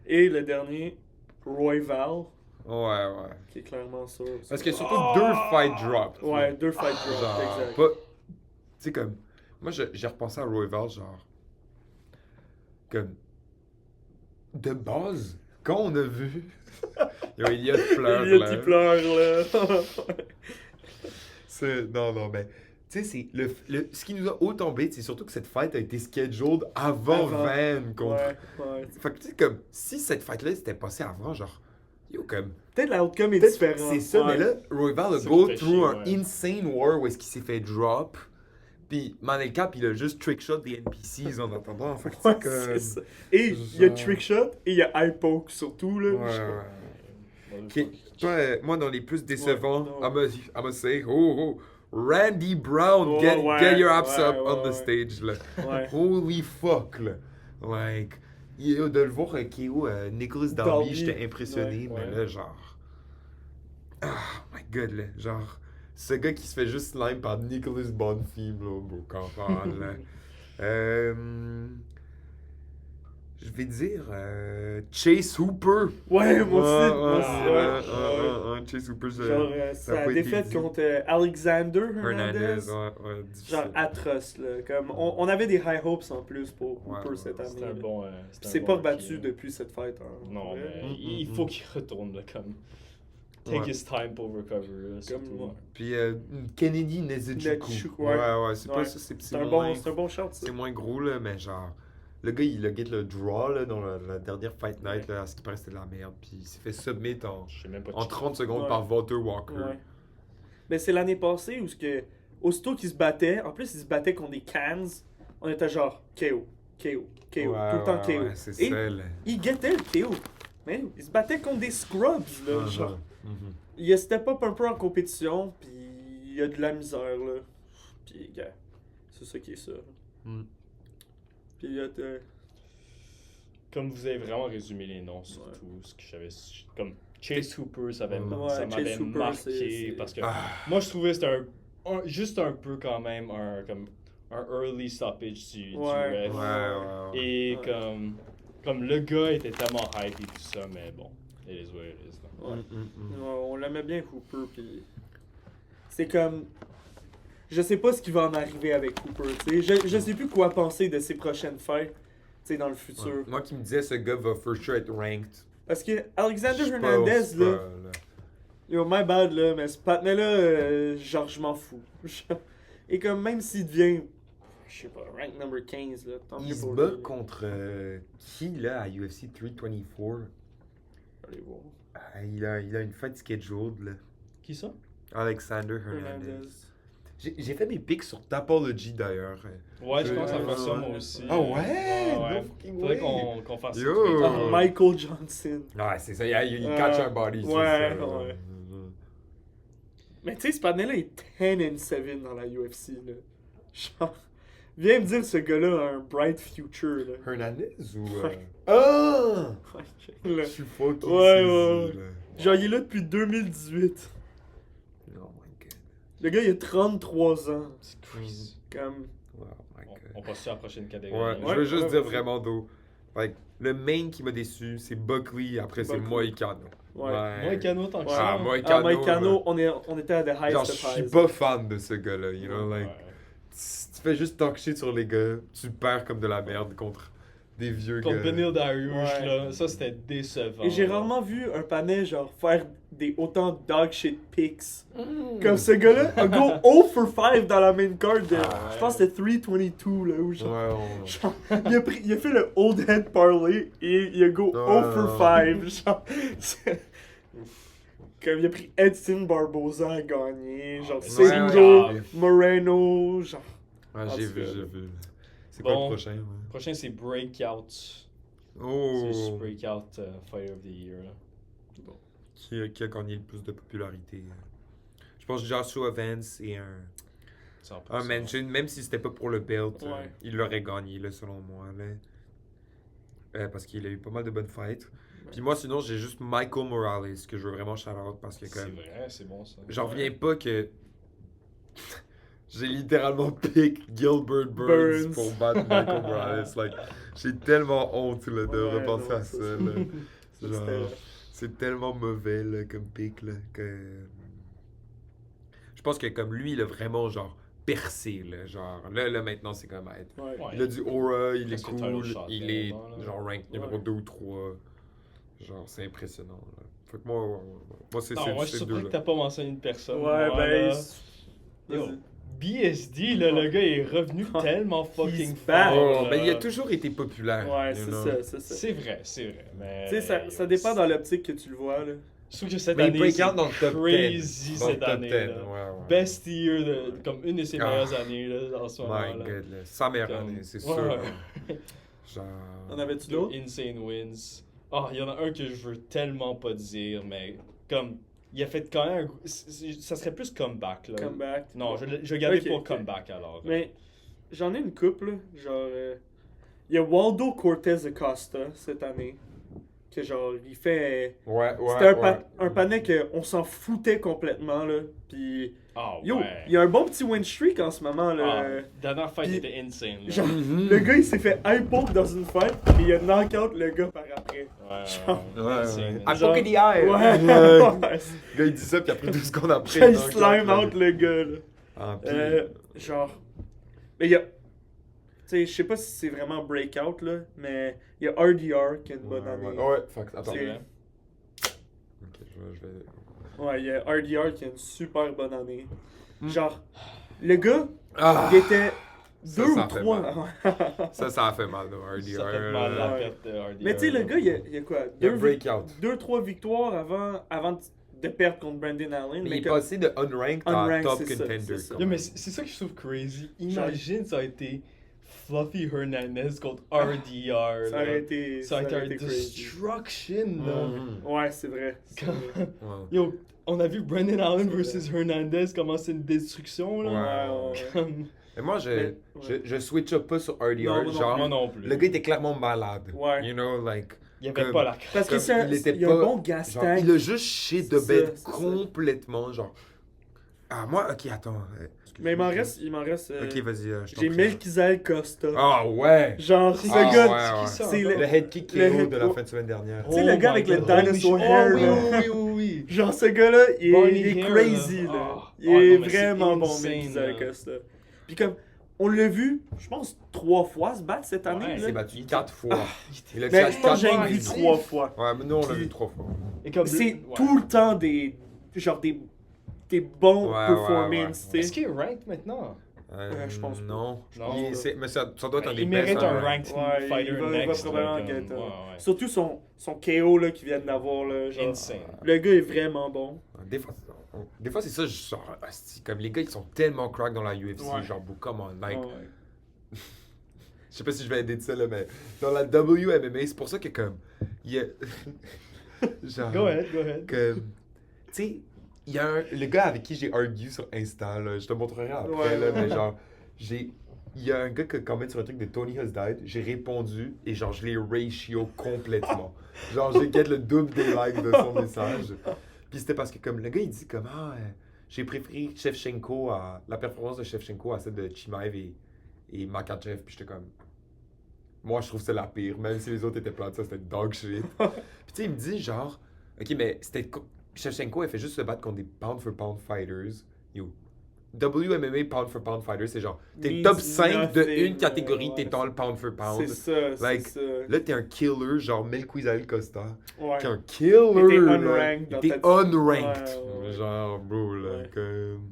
Et le dernier, Roy Val, Ouais, ouais. qui est clairement sûr. Parce que surtout 2 fight drops. Ouais, 2 fight drops, Genre, exact. pas. Tu sais, comme. Moi, j'ai repensé à Royval, genre. Comme. De base, quand on a vu. Yo, Elliot pleure, Elliot, là. il pleure, là. Non, non, mais. Tu sais, c'est. Ce qui nous a autant bait, c'est surtout que cette fight a été scheduled avant Avant. Van contre. Ouais, ouais. Fait que, tu sais, comme. Si cette fight-là s'était passée avant, genre. Yo, comme. Peut-être l'outcome est Peut-être différent. c'est ça, Ouais. mais là, Royval a Ça go me fait through chier, un ouais. insane war où est-ce qu'il s'est fait drop. Puis Manel Cap, il a juste trickshot des NPCs en attendant. Fait que Ouais, tu sais, c'est comme. ça. Et il y a Genre- Trickshot et il y a Hypoke surtout, là. Ouais, Genre, ouais. Ouais, Ok. Toi, moi, dans les plus décevants, Ouais, non. I'ma say, Randy Brown, Oh, get, ouais, get your apps ouais, up on ouais, the stage, là. Ouais. Holy fuck, là. Like, de le voir KO Nicholas Darby, Darby, j'étais impressionné, ouais. mais là, genre. Ah, my god, là. Genre, ce gars qui se fait juste slime par Nicholas Bonfim, là, bro, campagne, là. Je vais dire Chase Hooper. Ouais, moi aussi. Moi aussi, ouais. Chase Hooper, Genre, ça a sa pas été défaite dit. contre Alexander Hernandez, Hernandez. ouais, difficile. Genre atroce, là. Comme, on avait des high hopes en plus pour Ouais, Hooper ouais, cette année. C'était un là. bon. Puis c'était un c'est bon pas rookie, rebattu là. depuis cette fête. Hein. Non, Ouais. mais il faut qu'il retourne, là, comme. Take Ouais. his time pour recover, là, surtout. moi. Puis Kennedy Nezuchuku. Nezuchuku, Ouais, ouais. ouais, c'est Ouais. pas ça, c'est C'est un, moins, bon, shot, ça. c'est moins gros, là, mais genre. Le gars, il a get le draw là, dans la dernière Fight Night, là, à ce qui paraît c'était de la merde. Puis il s'est fait submit Je sais même pas en checker. 30 secondes Ouais. par Walter Walker. Ouais. Mais c'est l'année passée où, aussitôt qu'ils se battaient, en plus ils se battaient contre des cans, on était genre KO, KO, KO, tout le temps KO. Ouais, c'est Et ça, là. ils guettaient le KO. Mais ils se battaient contre des scrubs, là. Genre, Mhm. il a step up un peu en compétition, puis il y a de la misère, là. Puis, gars, c'est ça qui est ça. Mm. Puis il y a Comme vous avez vraiment résumé les noms, surtout, ce que j'avais. Comme Chase Hooper, ça Ouais, m'avait Chase Hooper, marqué c'est- parce que Ah. moi je trouvais que c'était juste un peu quand même comme un early stoppage du Ouais. ref. Ouais. Et Ouais. comme le gars était tellement hype et tout ça, mais bon, it is what it is. là. Ouais. Mm. Ouais, on l'aimait bien Hooper, puis c'est comme, je sais pas ce qui va en arriver avec Hooper, tu sais, je sais plus quoi penser de ses prochaines fights, tu sais, dans le futur. Ouais. Moi qui me disais, ce gars va for sure être ranked. Parce que Alexander Je pense Hernandez, pas, là, yo, my bad, là, mais ce patinet-là, genre, je m'en fous. Et comme, même s'il devient, je sais pas, rank number 15, là, tant mieux Il se pour bat lui. contre qui là à UFC 324? Allez voir. Ah, il a une fight scheduled là. Qui ça? Alexander Hernandez. Hernandez. J'ai fait mes pics sur Tapology d'ailleurs. Ouais, je pense à Ouais, faire ça ouais. moi aussi. Ah ouais? Ouais. No fucking Faudrait way. qu'on fasse Yo. ça. Ah, Michael Johnson. Ouais, c'est ça, il catch un body, c'est ouais, ça. ouais. Mais tu sais, ce patinet-là est 10-7 dans la UFC, là. Genre, viens me dire ce gars-là a un bright future, là. Hernandez ou. Ouais. Ah! Là. Je suis fucking Ouais, ouais. saisi, là. Genre, il est là depuis 2018. Oh my god. Le gars, il a 33 ans. C'est crazy. Comme, Oh my On god. passe à la prochaine catégorie. Ouais, Ouais, je veux juste ouais, dire vas-y. vraiment d'eau. Like, le main qui m'a déçu, c'est Buckley, après c'est Buckley. Moïcano. ouais. Moi, Cano, tant que Ah, ça. Moïcano. Ah, Mike Cano, on était à the highest Genre, of je suis highs. pas fan de ce gars-là, you know, like, Ouais. tu fais juste talk shit sur les gars, tu perds comme de la merde contre des vieux Contre gars. Benil Dariush, Ouais. là, ça c'était décevant. Et j'ai là. rarement vu un panel, genre, faire autant dog shit picks. Mm. Comme ce gars-là a go 0 for 5 dans la main card de, Ah, je pense que c'était 322, là, où Ouais, genre, on- genre, il a fait le old head parlay et il a go 0 for 5, genre, comme il a pris Edson Barboza à gagner, genre, mais c'est Cejudo, grave. Moreno, genre, Ouais, En j'ai tout vu, cas. j'ai vu. C'est quoi Bon. le prochain? Ouais? Le prochain c'est Breakout. Oh! C'est juste Breakout Fighter of the Year. Là. Qui a gagné le plus de popularité? Je pense Joshua Vance et un 100%. mention, même si c'était pas pour le belt, Ouais. il l'aurait gagné, là, selon moi. Là. Parce qu'il a eu pas mal de bonnes fights. Puis moi, sinon, j'ai juste Michael Morales que je veux vraiment shout-out parce que, C'est comme, vrai, c'est bon ça. j'en Ouais. reviens pas que j'ai littéralement pick Gilbert Burns Burns. pour battre Michael Morales. Like, j'ai tellement honte là, de Ouais, repenser non, à ça, ça. c'est- Là. ça, Genre, c'était- c'est tellement mauvais là, comme pick là, que je pense que comme lui, il a vraiment genre percé là, genre là maintenant c'est comme être. ouais. Ouais. Il a du aura, il est Presque cool, title shot, il là, est maintenant, là. genre rank numéro Ouais. 2 ou 3. Genre c'est impressionnant là. Fait que moi c'est Non, moi je suis ces surpris que deux-là. t'as pas mentionné une personne. Ouais, moi, ben, là. Vas-y. Yo, BSD, là, le gars est revenu tellement fucking He's back. fort. Oh, mais il a là. toujours été populaire. Ouais, you c'est know. ça, c'est ça. C'est vrai, mais... Tu sais, ça dépend dans l'optique que tu le vois, là. Je trouve que cette Mais il année, break c'est out dans le top 10. crazy Dans le cette top année. 10, là. ouais, ouais. Best year, comme une de ses Ah. meilleures années là, en ce moment. My là. god, là. Sa meilleure Comme- année, c'est Ouais, sûr. ouais. Genre... En avais-tu De d'autres? Insane wins. Ah, il y en a un que je veux tellement pas dire, mais comme il a fait quand même ça serait plus comeback là. Comeback. Non, je vais garder Ok, pour ok. comeback alors. Mais j'en ai une couple, là. Genre, il y a Waldo Cortez Acosta cette année. Que genre, il fait. Ouais, ouais, C'était ouais. un panel qu'on s'en foutait complètement, là. Puis. Ah Yo, ouais. il y a un bon petit win streak en ce moment, Ah, là. dernière fight Puis- était insane. Là. Genre, Mhm. le gars, il s'est fait high poke dans une fight, puis il a knock-out le gars par après. Ouais, genre- Ouais, insane. ouais. À Genre- poker the eye. Ouais, Le ouais. gars, il dit ça, puis après 2 secondes après. Il knock slime là. out le gars, là. Ah, puis- Genre. Mais il y a. Tu sais, je sais pas si c'est vraiment breakout, là, mais il y a RDR qui a une bonne année. Ouais, fuck, attends. C'est vrai. Ok, je vais... Ouais, il y a RDR qui a une super bonne année. Hmm. Genre, le gars, Ah! il était Ça, 2 ou ça fait 3. Ça a fait mal, là, RDR. Ça fait mal la Ouais. perte de RDR. Mais tu sais, le gars, il y a quoi? Il y a un breakout. 2-3 victoires avant de perdre contre Brandon Allen. Mais il est comme- passé de unranked à Unranked, top c'est ça, contender. c'est ça. quand Yo, même. mais c'est ça que je trouve crazy. Imagine ça a été Fluffy Hernandez contre RDR. Ça aurait été. Ça a été un crazy. destruction là. Mhm. Ouais, c'est vrai. C'est vrai. Ouais. Yo, on a vu Brandon Allen C'est versus Hernandez comment c'est une destruction là. Ouais, ouais. Comme- Et moi, Mais- je switch up pas sur RDR. Non, moi non genre, Moi non plus. le gars était clairement malade. Ouais. You know, like. Il y avait comme- pas la Parce que Comme c'est un, il était il y a pas- un bon gas Genre, tank. il a juste shit de C'est bête ça, c'est ça. complètement. Genre. Ah, moi, ok, attends. Mais il m'en reste. Ok, vas-y. Je t'en J'ai prie. Melchizedek Costa. Ah, ouais. Genre, C'est ce Ah, gars. ouais, ouais. ça, c'est encore? Le head kick Le KO head- de la fin de semaine dernière. Tu sais, le gars my avec le God, dinosaur holy shit. hair, Oh, là. oui. Genre, ce gars-là, il Barney est Hair, crazy, là. là. Ah. Il Ah, est non, mais c'est vraiment bon, insane, Melchizedek là. Costa. Puis comme, on l'a vu, je pense, 3 fois se battre cette année, Ouais, Il là. s'est battu 4 fois. Il a Mais clash je pense que j'ai 4 vu actif. 3 fois. Ouais, mais nous, on l'a Puis- vu 3 fois. Et comme C'est ouais. tout le temps des bons Ouais, performances, ouais, tu Est-ce sais. qu'il est ranked maintenant? Je pense pas. Non. Non. Mais ça doit être un des Il best mérite un ranked. ranked Ouais, fighter il va next. probablement là, get, comme- ouais. Surtout son KO là, qu'il vient d'avoir, là. Genre, Insane. le gars est vraiment bon. Des fois c'est ça, genre, asti, comme les gars, ils sont tellement crack dans la UFC, Ouais. genre, bro, come on, like, Ouais. je sais pas si je vais aider de ça, là, mais dans la WMMA, c'est pour ça que, comme, il y a, genre, Go ahead. comme, tu sais, il y a le gars avec qui j'ai argue sur Insta, là, je te montrerai après, Ouais, là, ouais. mais genre, il y a un gars qui commente sur un truc de Tony Has Died, j'ai répondu, et genre, je l'ai ratio complètement. Genre, j'ai get le double des likes de son message. Puis c'était parce que, comme, le gars, il dit comme, j'ai préféré Shevchenko la performance de Shevchenko à celle de Chimaev et Makachev. Puis j'étais comme, moi, je trouve que c'est la pire, même si les autres étaient plates, ça, c'était dog shit. Puis tu sais, il me dit, genre, ok, mais Shevchenko, elle fait juste se battre contre des pound for pound fighters. Yo. WMMA pound for pound fighters, c'est genre, t'es Means top 5 de nothing, une catégorie, ouais, t'es dans le pound for pound. C'est ça, Like, c'est ça. Là, t'es un killer, genre Melchizedek Costa. Ouais. Qui est un killer. Et t'es là. unranked dans T'es ta- unranked. Ouais, ouais. Genre, bro, là, Ouais. comme.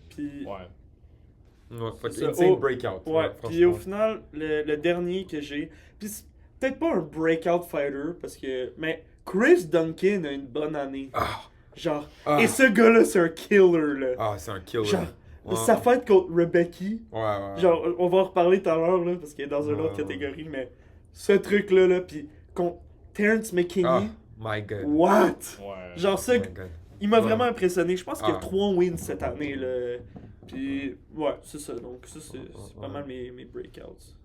Puis, Ouais. Ouais, fuck, C'est ça. insane Oh, breakout. ouais. Puis au franchement. final, le dernier que j'ai. Puis c'est peut-être pas un breakout fighter, parce que. Mais Chris Duncan a une bonne année. Ah, Genre. Ah. Et ce gars-là, c'est un killer, là. ah, c'est un killer. Genre, Ouais. sa fight contre Rebecca. Ouais. Genre, on va en reparler tout à l'heure, là, parce qu'il est dans une autre Ouais. catégorie, mais ce truc-là, là, puis contre Terrence McKinney, Ah, my god. what? Ouais. Genre, ça, Oh my god. il m'a Ouais. vraiment impressionné. Je pense qu'il y a Ah. 3 wins cette année, là. Puis, ouais, c'est ça. Donc, ça, c'est pas Ouais. mal mes breakouts.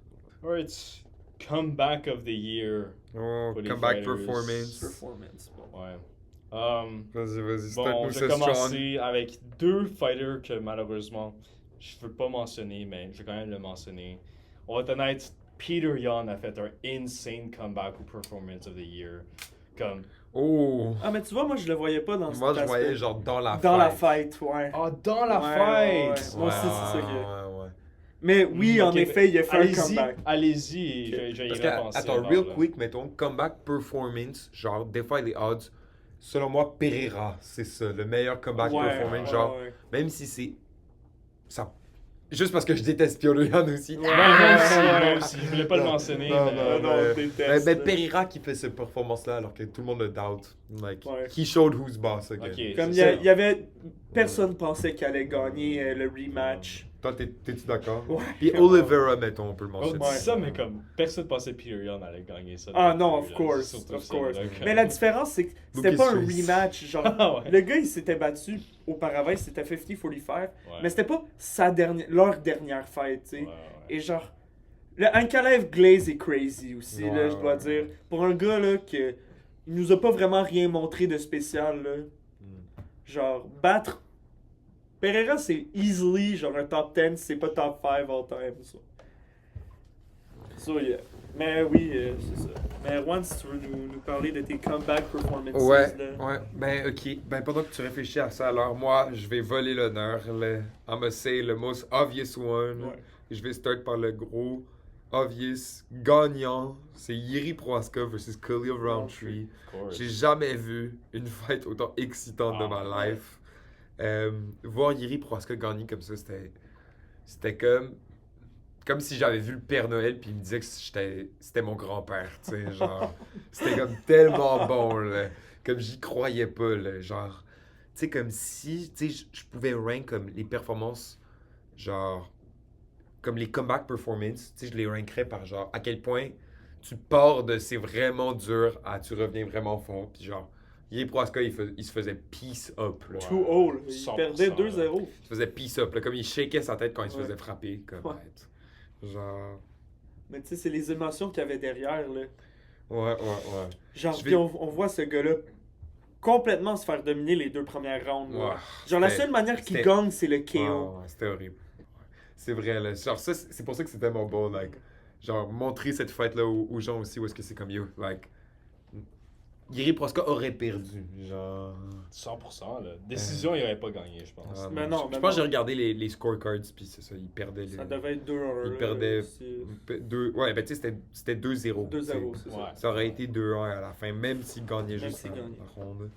Alright. Comeback of the year. Oh, Pour les comeback fighters. performance. Performance. Bon. Ouais. Vas-y, Bon, start-nous je ça, vais Sean. commencer avec 2 fighters que malheureusement je veux pas mentionner, mais je vais quand même le mentionner. On va être honnête, Peter Yan a fait un insane comeback au Performance of the Year. Comme, Oh, Ah, mais tu vois, moi, je le voyais pas dans moi, cet je voyais aspect. genre dans la Dans la fight. fight, ouais. dans la Ouais, fight! ouais. Moi aussi, c'est ça que- Ouais. Mais oui, en Ok, effet, il a fait un allez-y, comeback. Allez-y, Ok. je vais y Parce repenser. attends, alors, real là. quick, mettons, comeback performance, genre, défy les odds. Selon moi, Pereira, c'est ça, le meilleur comeback Ouais, performance. ouais, Genre, ouais. même si ça... Juste parce que je déteste Petr Yan aussi. Ouais. Moi aussi, je voulais pas le mentionner. Non, mais- non, non, mais- je déteste. mais Pereira qui fait cette performance-là alors que tout le monde le doubt. Like, Ouais. he showed who's boss again. Ok. Comme c'est il y avait. Personne pensait qu'il allait gagner le rematch. Toi, t'es-tu d'accord? Ouais. Puis Oliveira, mettons, on peut le Oh, mentionner. dis ça, mais comme personne pensait Peter Yan allait gagner ça. Ah non non, plus, of là. course, Surtout of ça, course. là, Mais la différence, c'est que c'était Lucas pas un Race. rematch. Genre, Ah ouais. le gars, il s'était battu auparavant, c'était 50-45. Ouais. Mais c'était pas leur dernière fight, tu sais. Ouais, ouais. Et genre, le Ankalaev Glaze est crazy aussi, Ouais, là, je dois ouais. dire. Pour un gars, là, que il nous a pas vraiment rien montré de spécial, là. Genre, battre Pereira, c'est easily, genre, un top 10, c'est pas top 5 all time, ça. So, yeah. Mais oui, c'est ça. Mais Juan, si tu veux nous parler de tes comeback performances, Ouais, là. ouais. Ben, ok. Ben, pendant que tu réfléchis à ça, alors moi, je vais voler l'honneur. I'm gonna say the most obvious one. Ouais. Je vais start par le gros obvious gagnant. C'est Yuri Prohaska versus Khalil Roundtree. Of course. J'ai jamais vu une fight autant excitante de ma ouais. life. Voir Yuri Prohaska gagner comme ça, c'était comme si j'avais vu le Père Noël puis il me disait que c'était mon grand-père, tu sais, genre, c'était comme tellement bon, là, comme j'y croyais pas, là, genre, tu sais, comme si, tu sais, je pouvais rank comme les performances, genre, comme les comeback performances, tu sais, je les rankerais par genre, à quel point tu pars de c'est vraiment dur à tu reviens vraiment fort, puis genre, Yuri Prohaska, il se faisait peace up, là. Ouais. Too old. Il 100%, perdait là. 2-0. Il se faisait peace up, là, comme il shakeait sa tête quand il se Ouais. faisait frapper, comme, Ouais. genre, Mais tu sais, c'est les émotions qu'il y avait derrière, là. ouais. Genre, Je puis vais- on voit ce gars-là complètement se faire dominer les 2 premières rounds. là. Ouais. Genre, la C'était- seule manière qu'il c'était- gagne, c'est le KO. Ouais, c'était horrible. C'est vrai, là. Genre, ça, c'est pour ça que c'est tellement beau, like. Genre, montrer cette fight-là aux gens aussi, où est-ce que c'est comme yo, like. Yuri Prohaska aurait perdu, genre. 100%, là. Décision, il aurait pas gagné, je pense. Ah, Mais non, je mais pense que non. j'ai regardé les scorecards, puis c'est ça, il perdait. Ça devait être 2-1. Il là, perdait aussi. Ouais, ben tu sais, c'était 2-0. 2-0, tu sais. c'est Ouais. ça. Ça aurait été 2-1 à la fin, même s'il gagnait Même juste s'il gagnait. la ronde.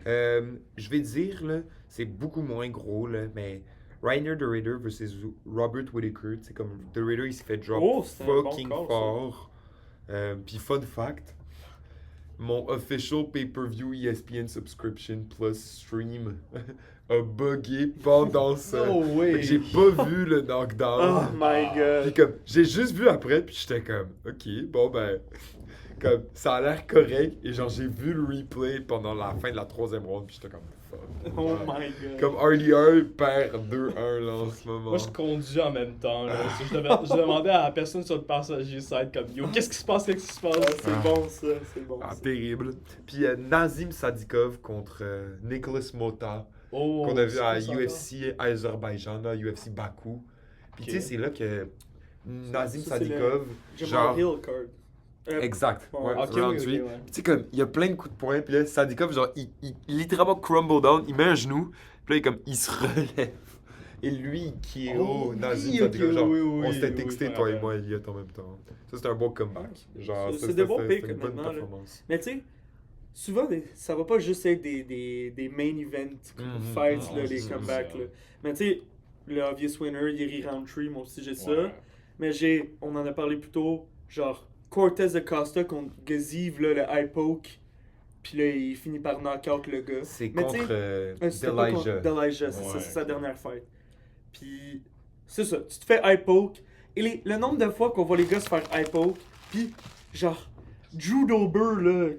Je vais dire, là, c'est beaucoup moins gros, là, mais Reiner the Raider versus Robert Whittaker, c'est comme The Raider, il s'est fait drop Oh, c'est un bon fucking call, ça. fort. Puis fun fact, mon official pay-per-view ESPN subscription plus stream a buggé pendant ça. No way. Fait que j'ai pas vu le knockdown. Oh my Puis god. comme, j'ai juste vu après, puis j'étais comme, ok, bon ben, comme, ça a l'air correct, et genre, j'ai vu le replay pendant la fin de la troisième round, puis j'étais comme, fuck. Oh my god. Comme RDR perd 2-1 là en ce moment. Moi, je conduis en même temps. Là. Je demandais à la personne sur le passager side comme yo, qu'est-ce qui se passe, qu'est-ce qui se Ah, passe? c'est bon ça, c'est bon. Ah, ça. terrible. Puis Nazim Sadikov contre Nicholas Mota, Oh, qu'on a vu c'est à quoi ça, UFC Azerbaïdjan, là, UFC Bakou. Puis tu sais, Ok. c'est là que Nazim Ça, c'est le Sadikov, Jamal genre. Hill card. Exact. Ouais. Ouais, Ok, round oui, three. ok, ouais. Tu sais, comme, il y a plein de coups de poing, puis là, Sadikov, genre, il littéralement crumble down, il met un genou, puis là, il se relève. Et lui, qui est Oh, Nazim oui, Sadikov, ok, genre, oui, on s'était oui, texté, je me toi et rappelle. moi, Elliot, en même temps. Ça, c'était un bon comeback. Genre, C'est ça, des c'était- bons c'était picks, une bonne honnêtement, là. performance. Mais tu sais, souvent, ça va pas juste être des main event Mhm. fights, là, Non, les c'est comebacks. ça. Là. Mais tu sais, le obvious winner, Yuri Roundtree, moi aussi j'ai ça. Ouais. Mais on en a parlé plus tôt, genre Cortez Acosta contre Gaziv, là, le high poke. Puis là, il finit par knock-out le gars. C'est Mais contre tu sais, c'était pas contre Delija. Delija, c'est ça, Ouais, c'est sa ok. dernière fight. Puis, c'est ça, tu te fais high poke. Et le nombre de fois qu'on voit les gars se faire high poke, puis genre, Drew Dober, là,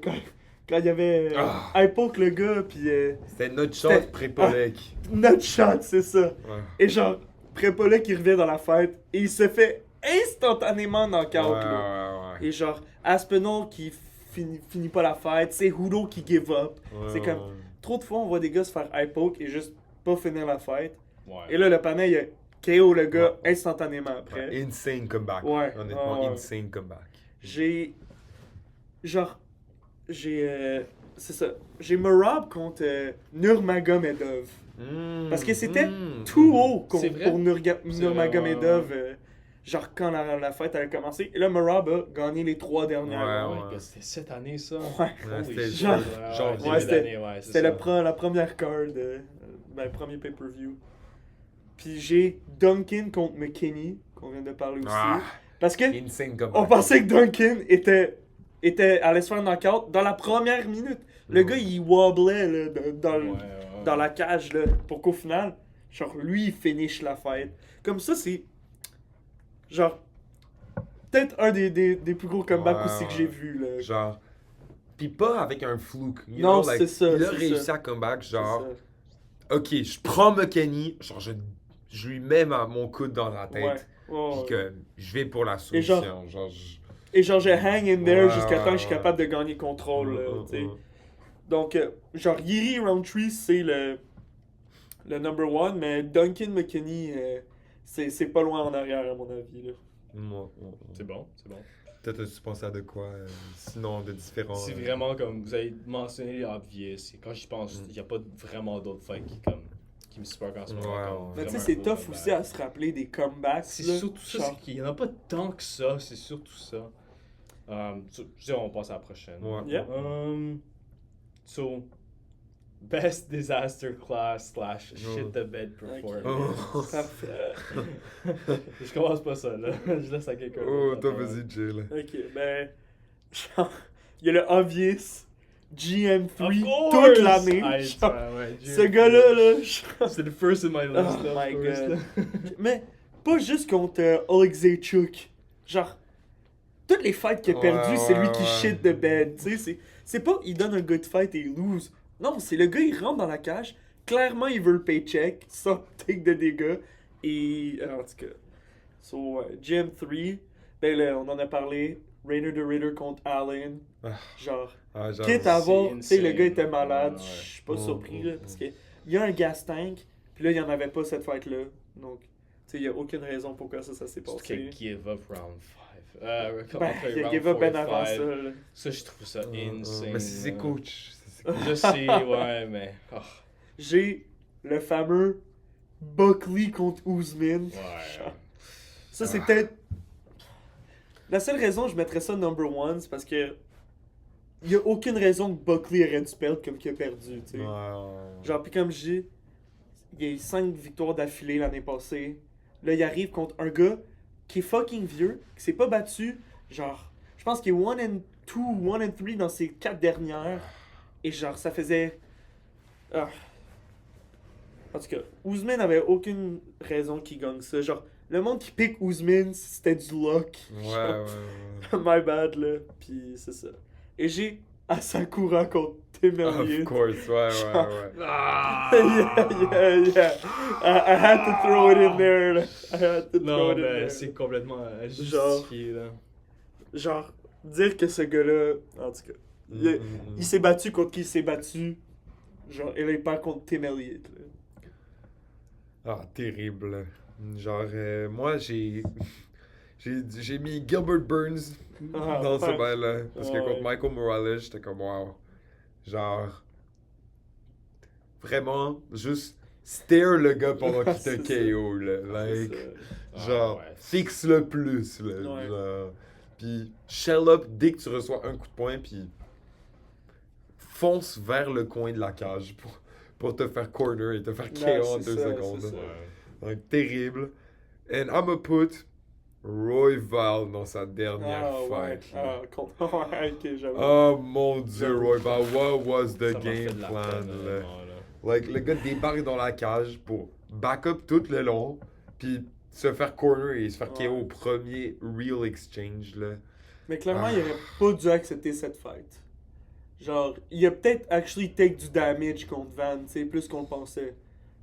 quand il y avait Ah. high poke le gars, puis C'était notre shot C'était- pré-Polek. notre shot, c'est ça. Ouais. Et genre, Prépolek qui revient dans la fête, et il se fait instantanément knock-out, là. Ouais. Et genre, Aspinall qui finit pas la fête, c'est Hudo qui give up. C'est comme, trop de fois on voit des gars se faire high poke et juste pas finir la fête. Ouais. Et là, le panel, il a KO le gars Ouais. instantanément après. Ouais, insane comeback. Ouais. Honnêtement, Ouais. insane comeback. J'ai. Genre. C'est ça. J'ai Merab contre Nurmagomedov. Parce que c'était tout haut C'est vrai? Nurmagomedov. vrai, Genre quand la fête avait commencé. Et là, Merab a gagné les 3 dernières. Ouais, rounds. Ouais, c'était cette année, ça. Ouais. Ouais, Holy c'était shit, genre- genre- début ouais, c'était- d'année, ouais, c'est C'était ça. la première card, premier pay-per-view. Puis j'ai Duncan contre McKinney, qu'on vient de parler aussi. Ah, Parce que insane comme on pensait que Duncan allait se faire knock-out dans la première minute. Le Ouais. gars, il wobblait là, Ouais. dans la cage là, pour qu'au final, genre, lui, il finish la fête. Comme ça, c'est. Genre. Peut-être un des plus gros comebacks Ouais, aussi que ouais. j'ai vu là. Genre. Pis pas avec un fluke. you Non, know, like, c'est ça, Il a c'est réussi ça. à comeback, C'est genre. ça. Ok, je prends McKenny, genre je lui mets mon coude dans la tête, Ouais. puis Ouais. que je vais pour la Et genre- soumission. Genre, je- Et genre, je hang in there Ouais, jusqu'à temps que je suis ouais. capable de gagner contrôle. là, tu sais. Donc, genre, Yiri Roundtree, c'est le number one, mais Duncan McKinney, c'est pas loin en arrière, à mon avis. Là. C'est bon, c'est bon. Toi, t'as-tu pensé à de quoi sinon de différent C'est vraiment comme vous avez mentionné les obvious. Et quand j'y pense, il n'y a pas vraiment d'autres fights qui me spark en ce moment. Ouais, comme ouais. Mais tu sais, vraiment c'est un gros tough comeback. aussi à se rappeler des comebacks. C'est là. surtout ça, Genre, c'est qu'il n'y en a pas tant que ça, c'est surtout ça. Je dis, on passe à la prochaine. Ouais. Yeah. So, best disaster class / shit the bed Oh. performance. Parfait. Je commence pas ça, là. Je laisse à quelqu'un. Oh, d'autre toi, la parole. vas-y, Jill. Ok, ben. Genre, il y a le obvious GM3 Of course! toute l'année. Ah, Genre, ouais, ce gars-là, là. genre- C'est le first in my list. Oh of my course, God. là. Mais pas juste contre Oleg Zaychuk. Genre, toutes les fights qu'il a Ouais, perdues, c'est ouais, lui qui ouais. shit the bed. Tu sais, c'est pas il donne un good fight et il lose. Non, c'est le gars, il rentre dans la cage. Clairement, il veut le paycheck, sans take de dégâts. Et. En tout cas. So, GM3, ben là, on en a parlé. Raider de Raider contre Allen. Ah. Genre, Ah, j'avoue. quitte à voir, tu sais, le insane. gars était malade. Ouais, ouais. Je suis pas Ouais, surpris, ouais, là, parce qu'il y a un gas tank. Puis là, il n'y en avait pas cette fight-là. Donc, tu sais, il n'y a aucune raison pourquoi ça s'est Surtout passé. qu'il give up round 5. Ben, il a give up ben avant ça. Là. Ça, je trouve ça insane. Mais c'est ses là. coachs. C'est ses coachs. Je sais, ouais, mais. Oh, J'ai le fameux Buckley contre Ousmane. ouais. Ça, c'est peut-être. La seule raison que je mettrais ça number one, c'est parce que. Il n'y a aucune raison que Buckley aurait dû perdre comme qu'il a perdu, tu sais. Genre, puis comme je dis, il y a eu 5 victoires d'affilée l'année passée. Là, il arrive contre un gars qui est fucking vieux, qui s'est pas battu. Genre, je pense qu'il est 1-2, 1-3 dans ses 4 dernières. Et genre, ça faisait. Ah. En tout cas, Ousmane n'avait aucune raison qu'il gagne ça. Genre, le monde qui pique Ousmane, c'était du luck. Ouais, Genre, ouais, ouais. My bad, là. Puis c'est ça. Et j'ai Asakura contre Tim Elliott. Of course, ouais, ouais, ouais. Ah! yeah. I had to throw it in there. Là. I had to throw Non, it in mais there. c'est complètement Genre- justifié, là. Genre, dire que ce gars-là, en tout cas, il s'est battu contre qui il s'est battu. Genre, et là, il perd contre Tim Elliott. Là. Ah, terrible. Genre, moi, j'ai mis Gilbert Burns Ah, dans ce ouais. bail-là. Parce que Ouais. contre Michael Morales, j'étais comme, wow. Genre, vraiment, juste stare le gars pendant qu'il te C'est KO, là. C'est Like, Ah, genre, ouais. fixe-le plus, là. Ouais. Genre. Puis, shell up dès que tu reçois un coup de poing, puis fonce vers le coin de la cage pour te faire corner et te faire KO Ouais, en c'est 2 ça, secondes. c'est ça. Ouais. Donc, terrible. And I'ma put Royval dans sa dernière Ah, ouais. fight. là. Ah, contre. Ouais, ok, j'avoue. Oh mon dieu, Royval, what was the Ça m'a fait game de la plan? peine, là? honnêtement, là. Like, le gars débarque dans la cage pour back up tout le long, puis se faire corner et se faire KO Ouais. au premier real exchange. Là. Mais clairement, Ah. il aurait pas dû accepter cette fight. Genre, il a peut-être actually take du damage contre Van, tu sais, plus qu'on le pensait.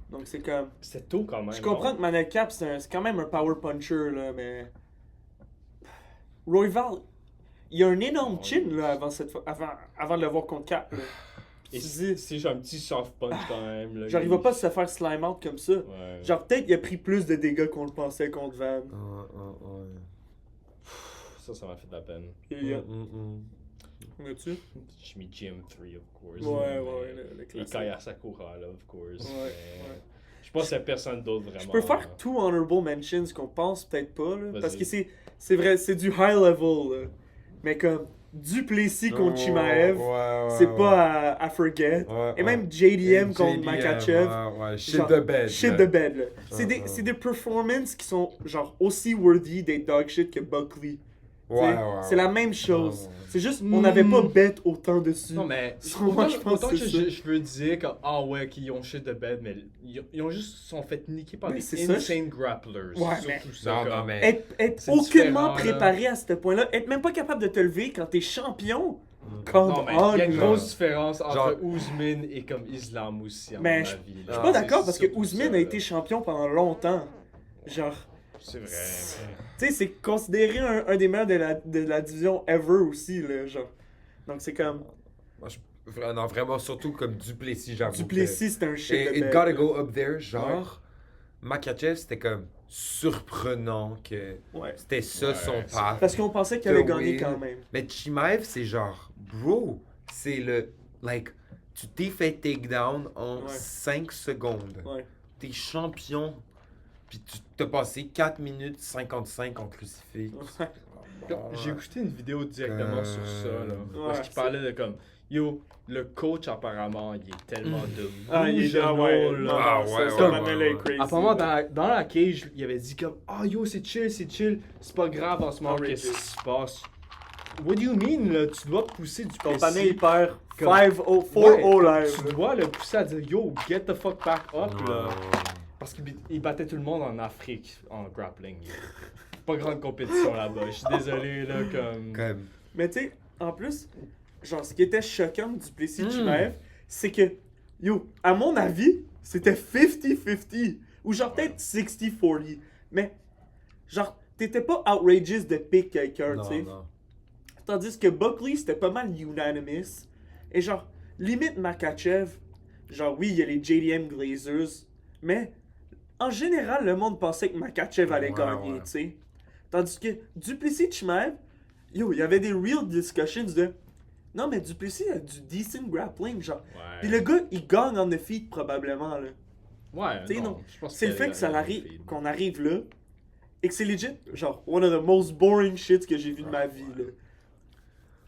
Donc c'est comme. C'était tôt quand même. Je comprends non? que Manel Cap, c'est quand même un power puncher, là, mais. Royval, il a un énorme chin, là, avant de le voir contre Cap, là. Et Tu te dis, c'est genre un petit soft punch quand même. Là. genre, il va pas se faire slime out comme ça. Ouais. Genre, peut-être il a pris plus de dégâts qu'on le pensait contre Van. Ça m'a fait de la peine. On a-tu? J'ai mis GM3, of course. Ouais, mais- ouais, le Et classique. Kaya Sakura, là, of course. Ouais, mais ouais. Je pense qu'il y a personne d'autre vraiment. Je peux faire là. two honorable mentions qu'on pense peut-être pas, là, Vas-y. parce que c'est vrai, c'est du high level, là. Mais comme Duplessis contre Chimaev, Ouais, c'est pas à forget. Ouais, Et ouais. même JDM Et contre JDM, Makachev. ouais, shit genre, the bed. Shit là. the bed, là. C'est Ouais, des, ouais. c'est des performances qui sont genre aussi worthy des dog shit que Buckley. Ouais, T'sais, ouais, c'est ouais. la même chose. Ouais, ouais. C'est juste, on n'avait pas bet autant dessus. Non, mais Moi, autant, je pense autant que que c'est ça. je veux dire que, ah ouais, qu'ils ont shit de bed, mais ils ont juste sont fait niquer par Mais des c'est ça, insane grapplers. Ouais, surtout mais- ça. Non, comme- non, mais. Être C'est aucunement différent, là. préparé à ce point-là, être même pas capable de te lever quand t'es champion. Mm. Come Non, mais on, il y a une là. grosse différence entre Genre- Ousmane et comme Islam aussi, à Mais mon je- avis. Je suis pas d'accord parce que C'est surtout Ousmane ça, a là. été champion pendant longtemps. Genre, C'est vrai, tu sais, c'est considéré un des meilleurs de la division ever aussi, là, genre. Donc c'est comme, Moi, non, vraiment, surtout comme Duplessis, j'avoue. Duplessis, c'est un que- shit de It bête, gotta là. go up there. Genre, Makachev, c'était comme surprenant que Ouais. c'était ça Ouais, son c'est- path. Parce qu'on pensait qu'il allait The gagner win. quand même. Mais Chimaev, c'est genre, bro, c'est le. Like, tu t'es fait takedown en Ouais. 5 secondes. Ouais. T'es champion. Puis tu t'as passé 4 minutes 55 en crucifix. Ouais. J'ai écouté une vidéo directement sur ça, là. Parce Ouais, qu'il parlait de comme, yo, le coach apparemment, il est tellement de Ah, il est rouge ouais. là. Ah, ouais, ce ouais, panel ouais, est crazy. Apparemment, là. dans la cage, il avait dit comme, ah yo, c'est chill, c'est pas grave en ce moment, Outrageous. qu'est-ce qui se passe? What do you mean, là? Tu dois pousser du Ton Plessis. panel, il perd Comme- 5-0, 4-0 Ouais, live. Tu dois le pousser à dire, yo, get the fuck back up, là. Ouais. Parce qu'il battait tout le monde en Afrique en grappling. Pas grande compétition là-bas. Je suis désolé, là, comme. Comme. Mais tu sais, en plus, genre, ce qui était choquant du Plessis Mm. Chimaev, c'est que, yo, à mon avis, c'était 50-50. Ou genre peut-être 60-40. Mais, genre, t'étais pas outrageous de pick quelqu'un, tu Non, sais. non. Tandis que Buckley, c'était pas mal unanimous. Et genre, limite Makachev, genre, oui, il y a les JDM Glazers, mais en général, le monde pensait que Makachev allait Ouais, gagner, ouais. tu sais. Tandis que Duplessis Chimaev, yo, il y avait des real discussions de non, mais Duplessis a du decent grappling, genre. Ouais. Puis le gars, il gagne on the feet probablement, là. Ouais, Tu sais, non, non, je pense c'est le qu'il y fait a- que ça il y a arrive, des feeds. qu'on arrive là, et que c'est legit, genre, one of the most boring shits que j'ai vu de ma vie, là.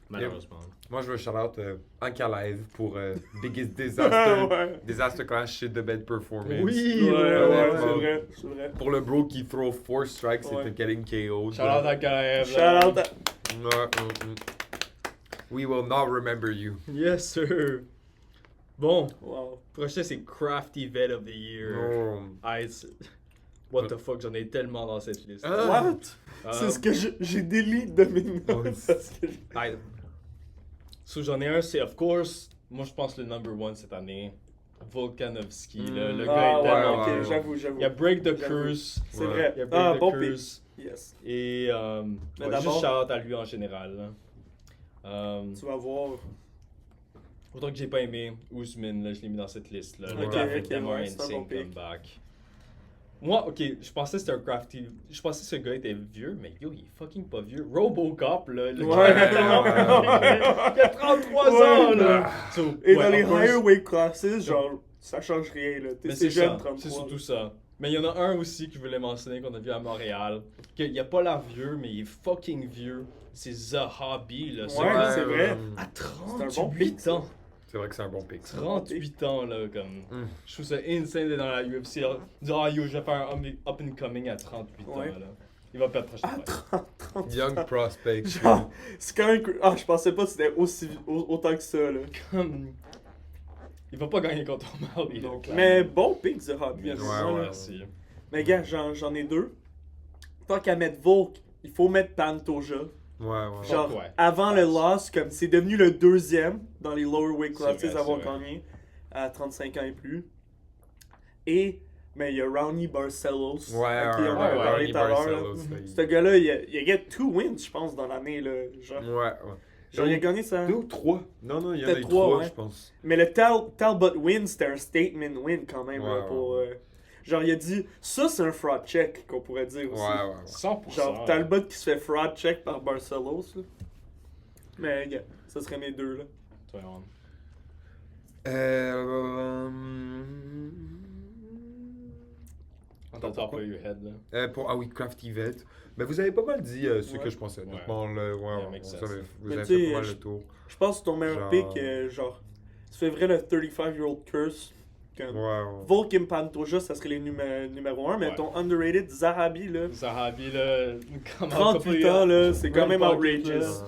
Malheureusement. Moi, je veux shout-out Ankalaev pour Biggest Disaster. Ouais. Disaster Clash shit de bad performance. Oui, Ouais, ouais, c'est ouais. vrai, c'est vrai. Pour le bro qui throw 4 strikes Ouais. et getting KO. Shout out à Kalev. Shout out à... We will not remember you. Yes, sir. Bon, Wow. prochain c'est Crafty Vet of the Year. Oh. Ice. What the fuck, j'en ai tellement dans cette liste. Ah. What? C'est ce que j'ai delete de mes notes Oh, parce que... I- So j'en ai un, c'est of course, moi je pense le number one cette année, Volkanovski. Le gars Ah est ouais, tellement ok, ouais, ouais. j'avoue. Il y a Break the J'avoue. Curse. C'est Ouais. vrai. Il y a Break Ah, the bon pick. Curse. Yes. Et Mais ouais, d'abord- juste shout à lui en général. Là. Tu vas voir. Autant que j'ai pas aimé Ousmane, là, je l'ai mis dans cette liste. Là. Le Ok, gars a fait ok, tellement ouais, c'est un insane bon pick. comeback. Moi, ok, je pensais que c'était un crafty. Je pensais que ce gars était vieux, mais yo, il est fucking pas vieux. Robocop, là. Le Ouais. gars est tellement vieux. Il a 33 Ouais. ans, là. So, Et ouais, dans les of course. higher weight classes, genre, ça change rien, là. Mais T'es c'est jeune, ça, 33. c'est surtout ça. Mais il y en a un aussi que je voulais mentionner qu'on a vu à Montréal. Il a pas l'air vieux, mais il est fucking vieux. C'est Zahabi, là. Ce Ouais, gars c'est vrai. à C'est un 38 bon pick, ça. ans. C'est vrai que c'est un bon pick. ça. 38 ans, là, comme. Mm. Je trouve ça insane d'être dans la UFC. Là. Dire, ah yo, je vais faire un up and coming à 38 Ouais. ans, là. Il va perdre prochaine Ah, fois. 30. Young prospect. Genre, c'est quand même... Ah, je pensais pas que c'était autant que ça, là. Comme. Il va pas gagner contre O'Malley, là, clairement. Mais bon pick, The Hobby. Merci, Ouais, ouais. merci. Mais gars, j'en ai deux. Tant qu'à mettre Volk, il faut mettre Pantoja. Ouais, ouais. Genre, ouais. avant le loss, comme c'est devenu le deuxième dans les lower weight C'est classes vrai, à avoir c'est vrai. gagné à 35 ans et plus. Et, mais il y a Ronnie Barcelos. Ouais, à qui on ouais, avait ouais, parlé Ronnie tout à l'heure. là. Barcelos, là, il- Ce gars-là, il a get 2 wins, je pense, dans l'année. Là. Genre, Ouais, ouais. genre, il a gagné ça. 2 ou 3? Non, non, il y en a Peut-être eu trois, 3, ouais. je pense. Mais le Talbot win, c'était un statement win quand même. là, Ouais, pour, genre, il a dit, ça c'est un fraud check qu'on pourrait dire aussi. Ouais, ouais, ouais. 100%. Genre, Talbot qui se fait fraud check par Barcelos. Là. Mais, gars, ça serait mes deux. Là. Toi, on- Attends, On top pourquoi? of your head, là. Ah oui, Crafty Vet. Mais vous avez pas mal dit ce Ouais. que je pensais. Ouais. Honnêtement, Yeah, makes sense. vous Mais avez tu fait sais, pas mal le tour. Je pense que ton meilleur Genre- pick, genre, tu fais vrai le 35-year-old curse. Comme, Ouais. Volk et Pantoja, ça serait les numéro 1, mais Ouais. ton underrated Zahabi, là, Zahabi, là, comment 38 ans, là, c'est quand Red même Bucket, outrageous. là.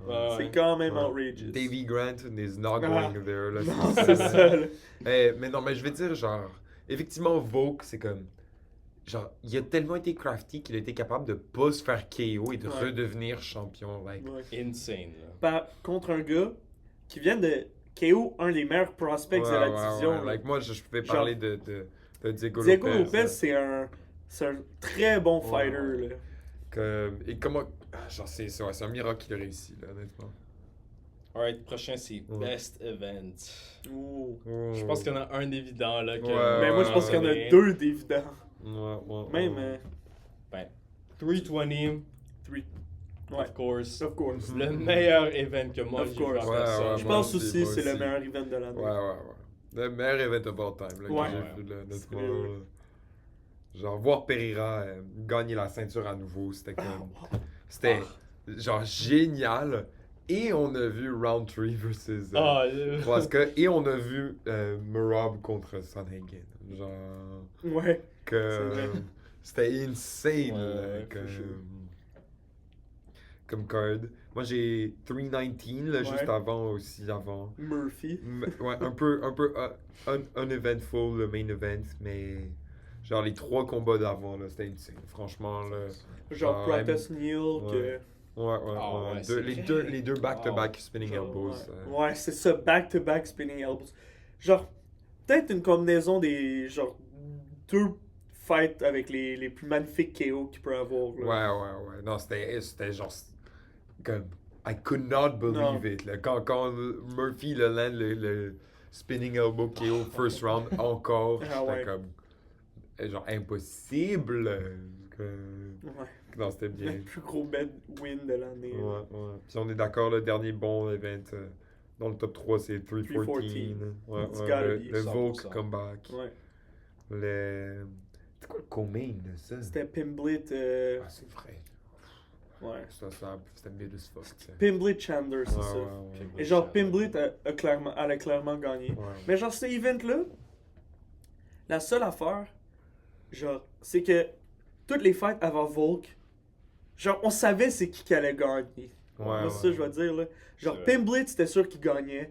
Ouais. C'est quand même Ouais. outrageous. Davy Grant is not Ah. going there. Là, Non, c'est ça, là. Mais non, mais je vais dire, genre, effectivement, Volk, c'est comme. Genre, il a tellement été crafty qu'il a été capable de pas se faire KO et de Ouais. redevenir champion. Like, Ouais. Insane, là. Contre un gars qui vient de KO un des meilleurs prospects de la division. là. Like, moi, je pouvais Genre- parler de Diego Diego Lopez. Lopez, c'est un très bon Ouais, fighter. ouais. Là. Et comment. Genre, c'est un miracle qu'il a réussi, là, honnêtement. Alright, prochain, c'est Ouais. Best Event. Ouh. Je pense qu'il y en a un évident, là. Que Ouais, Mais moi, je pense qu'il y en a Ouais. deux d'évidents. Ouais. Même, 320, ouais, of course. of course. Le meilleur event que moi Of j'ai vu en course. Ouais, personne. ouais, Je moi pense aussi, aussi moi c'est le aussi. meilleur event de l'année. Ouais. Le meilleur event of all time, là, Ouais. que j'ai vu, là, honnêtement. C'est- Là. Genre, voir Pereira gagner la ceinture à nouveau, c'était comme. C'était, genre, génial. Et on a vu Roundtree versus Ah, Klaska. Et on a vu Merab contre Sanhagen. Genre, Ouais. que. C'est vrai. C'était insane, Ouais, là, ouais, comme, for sure. comme card. Moi, j'ai 319, là, Ouais. juste avant aussi, avant. Murphy. Ouais, un peu uneventful, le main event, mais genre les 3 combats d'avant, là, c'était insane. Franchement, là. Genre Protus Neal. Ouais. Ouais. Ah ouais, Deux- c'est les deux back-to-back Ah, spinning genre, elbows. Ouais, c'est ça, back-to-back spinning elbows. Genre, peut-être une combinaison des genre deux fights avec les plus magnifiques KO qu'il peut avoir. Là. Ouais. Non, c'était genre. Comme. I could not believe it. Là. Quand Murphy le land le spinning elbow KO first round encore, Ah c'était ouais. comme. Genre impossible. Ouais. Non, c'était Le bien. plus gros bed win de l'année. là. Ouais. Puis on est d'accord, le dernier bon event dans le top 3, c'est 314. 314. Ouais, It's gotta le, be. le 100%. Volk comeback. Ouais. Le. C'est quoi le co-main de ça? C'était Pimblit. Ah, c'est vrai. Ouais. C'était mid as fuck. ça. Pimblit Chandler, c'est ça. Et genre, Pimblit elle a clairement gagné. Ouais. Mais genre, ce event-là, la seule affaire, genre, c'est que toutes les fights avant Volk, genre, on savait c'est qui allait gagner. Moi, c'est ça, je vais dire, là. Genre, C'est vrai. Pimblit, c'était sûr qu'il gagnait.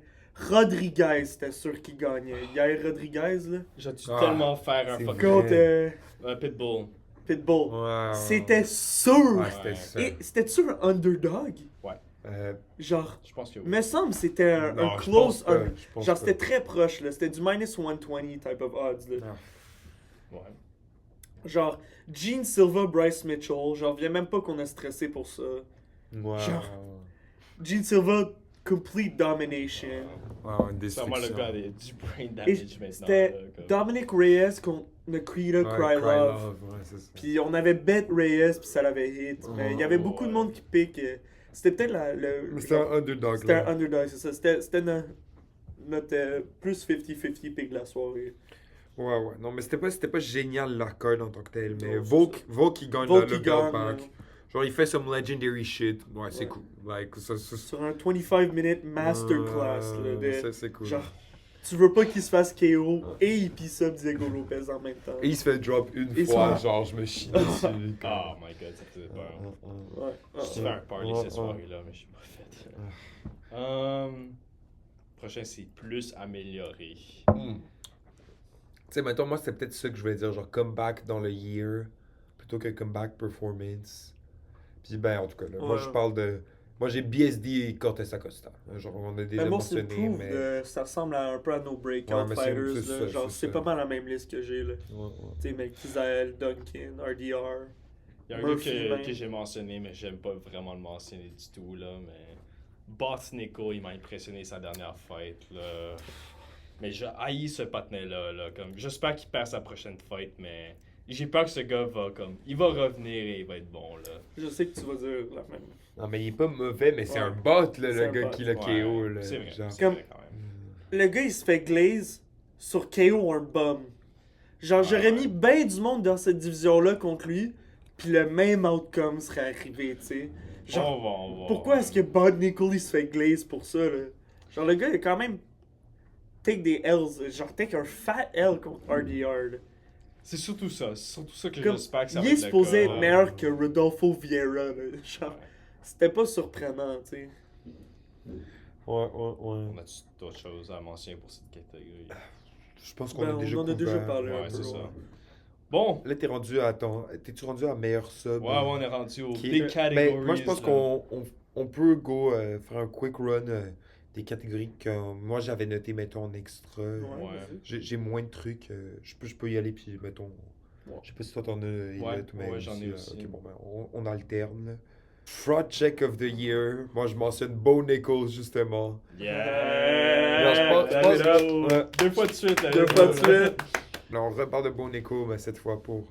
Rodriguez, c'était sûr qu'il gagnait. Yair Rodriguez, là. J'ai dû Ah, tellement faire un c'est fucking vrai. Contre un pitbull. Pitbull. Ouais. C'était sûr. Ouais, c'était ça. Et c'était sûr un underdog? Euh, Genre, Je pense que oui. me semble c'était un non, je close. pense pas, je pense Genre, pas. c'était très proche, là. C'était du minus 120 type of odds, là. Ouais. Genre, Gene Silva, Bryce Mitchell. Genre, viens même pas qu'on a stressé pour ça. Ouais. Genre, Gene Silva, complete domination. Ouais, une C'est vraiment le destruction. gars du brain Et damage maintenant. c'était là, comme- Dominic Reyes contre Nikita Ouais, Krylov. ouais, c'est ça. Puis on avait bet Reyes, puis ça l'avait hit. Mais il y avait Ouais. beaucoup de monde qui pique. C'était peut-être Mais c'était un underdog, C'était là. un underdog, c'est ça. C'était notre plus 50-50 pick de la soirée. Ouais. Non, mais c'était pas génial la card en tant que tel. Mais Non, c'est Volk, il gagne Volk, le il belt gagne, back. Genre, il fait some legendary shit. Ouais, c'est Ouais. cool. Like, Sur un 25-minute masterclass. là, de- c'est cool. Genre, tu veux pas qu'il se fasse KO et il pisse up Diego Lopez en même temps. Et il se fait drop une Et fois, ça- genre, je me chie dessus. Oh my god, ça faisait peur. Ouais. Je suis fait un party cette soirée-là, mais je suis pas fait. Prochain, c'est plus amélioré. Tu sais, mettons, moi, c'était peut-être ça que je voulais dire, genre comeback dans le year, plutôt que comeback performance. Puis ben, en tout cas, là, moi, Ouais. je parle de... Moi, j'ai BSD et Cortez Acosta. Genre, on a déjà Mais moi, c'est mentionné, proof mais... ça ressemble un peu à nos breakout Ouais, mais c'est- fighters. c'est là. ça, Genre, c'est c'est ça. pas mal la même liste que j'ai. là. Ouais. Tu sais, Melchizel, Duncan, RDR. Il y a un Murphy, gars même. que j'ai mentionné, mais j'aime pas vraiment le mentionner du tout, là, mais... Botnico, il m'a impressionné sa dernière fight, là. Mais je haïs ce patinet-là, là, comme... J'espère qu'il perd sa prochaine fight, mais... J'ai peur que ce gars va, comme... Il va revenir et il va être bon, là. Je sais que tu vas dire la même. Non, mais il est pas mauvais, mais c'est Ouais. un bot, là, C'est le un gars bot. qui l'a Ouais, KO, là. c'est vrai, genre. c'est Comme- vrai quand même. Le gars, il se fait glaze sur KO un bum. Genre, j'aurais mis ben du monde dans cette division-là contre lui. puis le même outcome serait arrivé, tu sais. Genre, On va. pourquoi est-ce que Bud Nickel il se fait glaze pour ça, là? Genre, le gars, il a quand même take des L's, genre, take un fat L contre RDR, là. C'est surtout ça que Comme, j'espère que ça va il est être le supposé cas. être meilleur que Rodolfo Vieira, là. Genre, Ouais. c'était pas surprenant, tu sais. Ouais. On a d'autres choses à mentionner pour cette catégorie? Je pense qu'on Ben, a déjà on en a déjà couvert. parlé un Ouais, peu. c'est ça. ouais. Bon, Là, t'es-tu rendu à meilleur sub? ouais, on est rendu aux qui est- big categories. Ben, moi, je pense là. qu'on peut go faire un quick run des catégories que moi j'avais noté, mettons, en extra. Ouais, Ouais. vas-y. J'ai moins de trucs. Je peux y aller, puis mettons. Ouais. Je sais pas si toi t'en as, Elliot, mais ouais, j'en ai là. aussi. Ok, bon, ben, on alterne. Là. Fraud Check of the Year. Moi, je mentionne Bo Nichols, justement. Yeah! Non, je pense- ouais. Deux fois de suite. là, Deux les fois gars. de suite. Là, on reparle de Bo Nichols, mais cette fois pour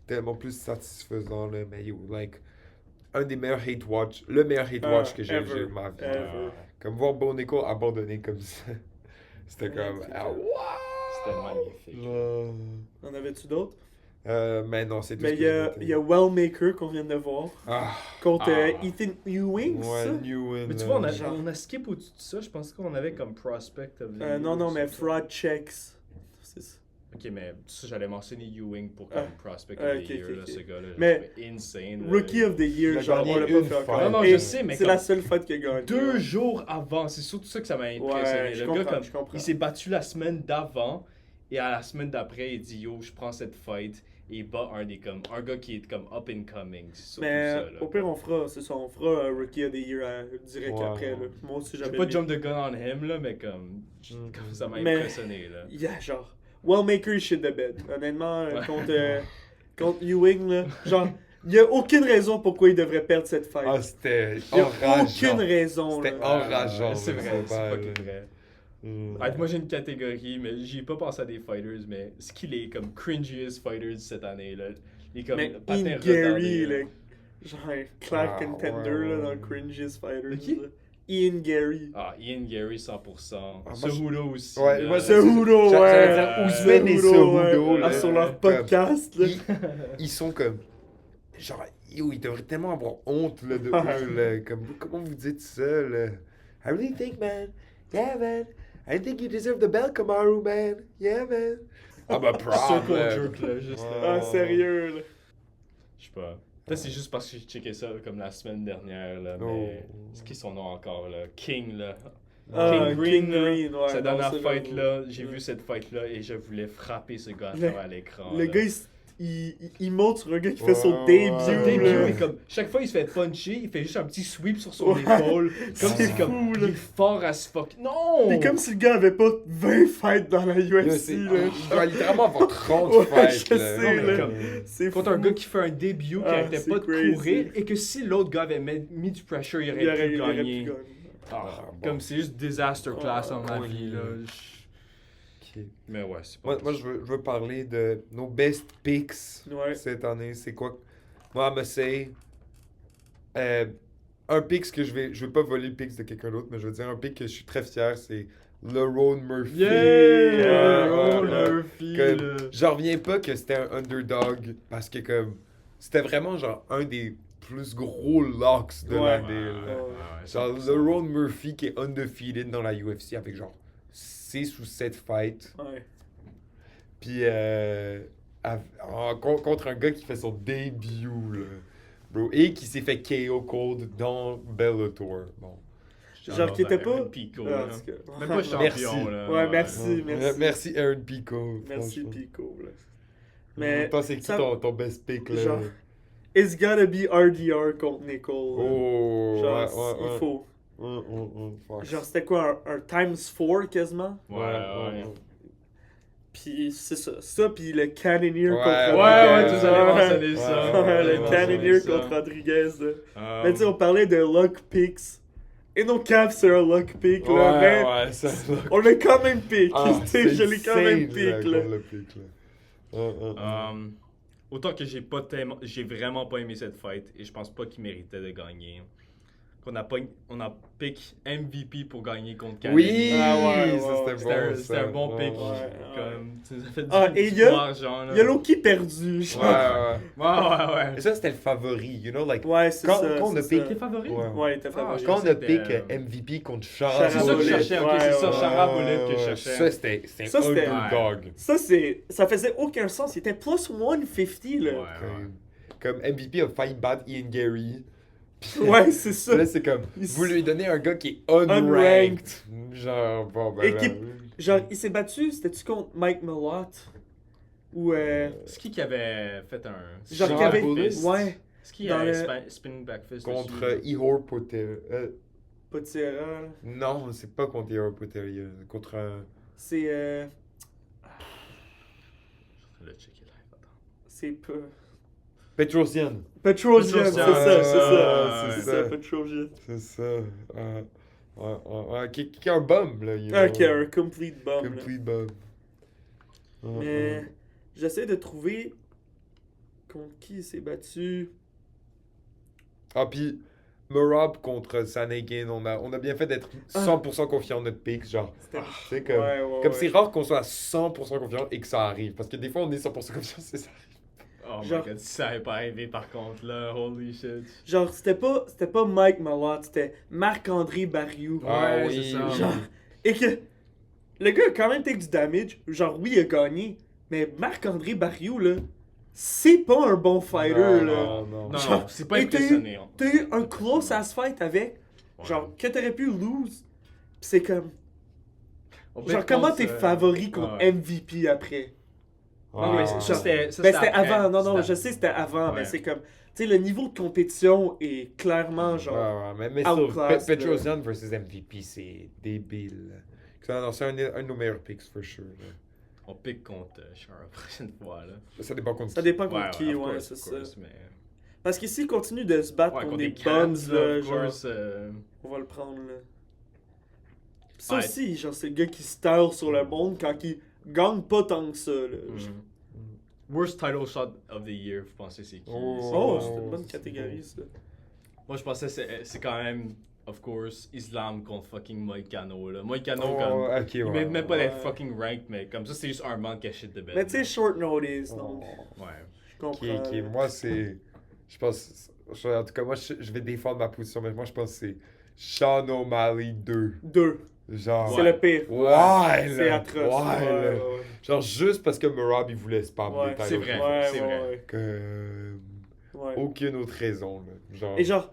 tellement plus satisfaisant, là. Mais yo, like, un des meilleurs hate watch, le meilleur hate watch que j'ai ever. eu de ma vie. Ever. Comme voir Bo Nichols abandonner comme ça. C'était comme. c'est Ah, clair. C'était magnifique. what? En avais-tu d'autres? Mais non, c'est tout Ben, ce il que y j'ai a, noté. il y a Wellmaker qu'on vient de voir. Ah, Contre Ah. Ethan Ewing, c'est ouais, ça? New Win. Mais tu là. vois, genre. on a skip au-dessus de ça. Je pensais qu'on avait comme prospect of the Non, year, non, mais ça. Fraud Checks. C'est ça. Ok, mais ça, j'allais mentionner Ewing pour Ah. comme prospect Ah, of the ok, year, ok, là, ok. ce gars-là. Mais Mais insane. là. Rookie of the Il Year, a genre, gagné on l'a une pas fait encore. fight. Non, non, Et je sais, mais c'est comme- la seule fight qu'il a gagnée. 2 jours avant, c'est surtout ça que ça m'a impressionné. Ouais, je le comprends, gars, comme, je comprends. il s'est battu la semaine d'avant, et à la semaine d'après, il dit yo, je prends cette fight, et il bat un gars qui est comme up and coming. C'est surtout Mais ça. Là. au pire, on fera Rookie of the Year direct Ouais, après. ouais. Là. Moi aussi, Je j'avais vais pas mis- jump the gun on him, là, mais comme ça m'a Mais- impressionné. Là. Yeah, genre, Wellmaker il shit the bed. Honnêtement, Ouais. contre Ewing, là, genre, il y a aucune raison pourquoi il devrait perdre cette fight. Ah, c'était Il y a enrageant. aucune raison. C'était là. enrageant. C'est là, vrai, c'est pas, fucking là. vrai. Mm. Arrête, moi j'ai une catégorie, mais j'y ai pas pensé à des fighters, mais ce qu'il est comme cringiest fighters cette année. Là. Il est comme Mais patin Ian retardé, Gary, là. là, genre, un clair Ah, contender ouais, là, ouais. dans Cringiest Fighters. De qui? là. Ian Gary. Ah, Ian Gary 100%. Ah, moi, Cejudo aussi. Ouais, là. moi, Cejudo, j'allais ouais. dire Ousmane et Cejudo, ouais. là. Ah, sur leur Comme- podcast, là. Ils sont comme. Genre, yo, ils devraient tellement avoir honte là, de Ouais. eux. Là. Comme, comment vous dites ça? Là? I really think, man. Yeah, man. I think you deserve the belt, Kamaru, man. Yeah, man. I'm a proud. Circle man. jerk, là, juste Ouais. là. Ah, sérieux, là. Je sais pas. Peut-être c'est juste parce que j'ai checké ça comme la semaine dernière, là, mais... Oh. C'est qui son nom encore, là? King, là. Ah, King Green, là. Green, ouais, Cette non, dernière ça, fight, j'avoue. là, j'ai Ouais. vu cette fight-là et je voulais frapper ce gars à Le- travers l'écran. Le là. gars, il monte sur un gars qui fait son Ouais, début. ouais, Son ouais. début, là. et comme chaque fois il se fait puncher, il fait juste un petit sweep sur son Ouais. épaule. Comme C'est c'est comme fou, il là. est fort as fuck. Non! C'est comme si le gars avait pas 20 fights dans la Yo, UFC, c'est- là. Il doit littéralement avoir 30 Ouais, fights. je là. sais, Non, mais là. comme- C'est Contre fou. un gars qui fait un début, qui Ah, arrêtait c'est pas de crazy. courir, et que si l'autre gars avait mis du pressure, il aurait, il aurait pu pu gagner. gagner. Ah, Ah, bon. Comme c'est juste disaster class en ma oui. vie. Là. Ok. Mais ouais, c'est pas Moi, je veux parler de nos best picks Ouais. cette année. C'est quoi? Moi, me say. Un pick que je vais pas voler le pick de quelqu'un d'autre, mais je veux dire un pick que je suis très fier, c'est Lerone Murphy. Yeah! Ouais, Murphy, Comme, là. j'en reviens pas que c'était un underdog parce que comme c'était vraiment genre un des plus gros locks de Ouais. l'année. là. Ouais, Genre 100%. Lerone Murphy qui est undefeated dans la UFC avec genre 6 ou 7 fights. Ouais. Puis contre un gars qui fait son début, là, bro, et qui s'est fait KO cold dans Bellator. Bon. Genre qui était pas. Aaron Pico, Ah, là. en tout cas. Même pas champion, Merci. là. Ouais, merci. Merci Aaron Pico. Merci franchement. Pico, là. Mais Toi, c'est qui ça- ton best pick, là? genre, It's gotta be RDR contre Nicole. là. Oh, Genre, ouais. il faut. Fuck. Genre, c'était quoi, un times 4 quasiment? Ouais. Puis c'est ça. Ça, puis le Cannoneer Ouais, contre Ouais, Rodriguez. tu allais mentionner ça. Ouais, Ouais, Vous allez le mentionner Cannoneer ça. contre Rodriguez. Là. Um, Mais tu sais, on parlait de luck picks. Et nos caps, c'est un luck pick, là. mais Ouais, ça. on l'a quand même pick. Ah, Tu sais, je l'ai quand même insane, pick, là. qu'on l'a pick, là. Autant que j'ai vraiment pas aimé cette fight et je pense pas qu'il méritait de gagner. on a pick MVP pour gagner contre Canada. Oui, Ah ouais, ça, ouais, c'était bon. C'était un bon Ouais, pick. ouais. Comme, tu nous as fait Ah, du et il y a- argent, là. Il y a Loki perdu. Genre. Ouais. Ouais. Et ça, c'était le favori, you know, like, Ouais, c'est quand, ça. quand on a c'est pick... ça. favori? Ouais. Ouais, il était favori. je Quand on pensais a que pick c'était, MVP contre Chara C'est ça que je Bolette. cherchais, ok, Ouais, c'est ça, ouais, Chara Bolette que je cherchais. Ça, c'était Ça, c'était- underdog. Ça faisait aucun sens. Il était plus 150, là. Comme MVP a failli battre Ian Gary. Ouais, c'est ça. Là, c'est comme, Il vous s- lui donnez un gars qui est unranked. Genre, bon, ben là, Équipe- Genre, il s'est battu, c'était-tu contre Mike Malott? Ou C'est qui avait fait un. genre, Chara qui avait. Bolette. Ouais, C'est qui dans avait le- spinning back fist contre dessus? Ihor Potter. Potira. là. Non, c'est pas contre Ihor Potter. Contre un... C'est. Le checker live, attends. C'est pas. Petrosian. Petrosian, c'est Petrosian, ça, c'est ça. ouais, C'est c'est ça, ça. Petrosian. C'est ça. Qui est un bum, là. You Ok, know. un complete bomb. là. Complete bum. Mais j'essaie de trouver contre qui il s'est battu. Ah, puis Murab contre Sanakin, on a bien fait d'être 100% confiant en notre pick, genre. C'était. C'est comme, Ouais, comme c'est rare qu'on soit à 100% confiant et que ça arrive. Parce que des fois, on est 100% confiant et ça arrive. Oh my Genre- god, si ça avait pas arrivé par contre là, holy shit. Genre, c'était pas Mike Malott, c'était Marc-André Barriou. Ah Ouais, oui, c'est ça. oui. Genre, et que le gars a quand même take du damage. Genre, oui, il a gagné. Mais Marc-André Barriou, là, c'est pas un bon fighter, là. Non. Non, Genre, non, c'est pas et t'as eu- impressionnant. T'as eu un close ass fight avec, genre, que t'aurais pu lose. Pis c'est comme. Genre, comment t'es favori contre Ouais. MVP après? Non, mais Ouais. ça, c'était Ben, c'était après. avant. Non, C'était- je sais, c'était avant. Ouais. Mais c'est comme. Tu sais, le niveau de compétition est clairement, genre. Mais outclass, sur Petrosian versus MVP, c'est débile. Non, c'est un de nos meilleurs picks, for sure. Là. On pique contre Chara la prochaine fois là. Ça dépend contre Ça qui. dépend contre qui, of ouais, course, c'est of ça. course, mais... Parce que s'il continue de se battre Ouais, contre contre des des cans, bums, là, of genre, course. on va le prendre, là. Pis ça Ouais. aussi, genre, c'est le gars qui stare sur le monde quand il gagne pas tant que ça, là. Worst title shot of the year, vous pensez c'est qui? Oh, c'est une bonne catégorie, ça. Moi je pensais c'est quand même, of course, Islam contre fucking Moïcano là. Moïcano Oh, comme... ok, Il ouais. mène même pas ouais. d'être fucking ranked, mais comme ça c'est juste un manque caché de bête. Mais tu sais, short notice, donc, Ouais. je comprends. Moi, c'est. Je pense. En tout cas, moi, je vais défendre ma position, mais moi, je pense que c'est Sean O'Malley 2. 2. Genre. C'est le pire. Ouais, C'est là. atroce. Ouais, Ouais, là. ouais, Genre, juste parce que Murab, il voulait spam ouais. des titles c'est vrai. shots. Ouais, c'est ouais, vrai. ouais. Que. Ouais. Aucune autre raison, là. Genre. Et genre,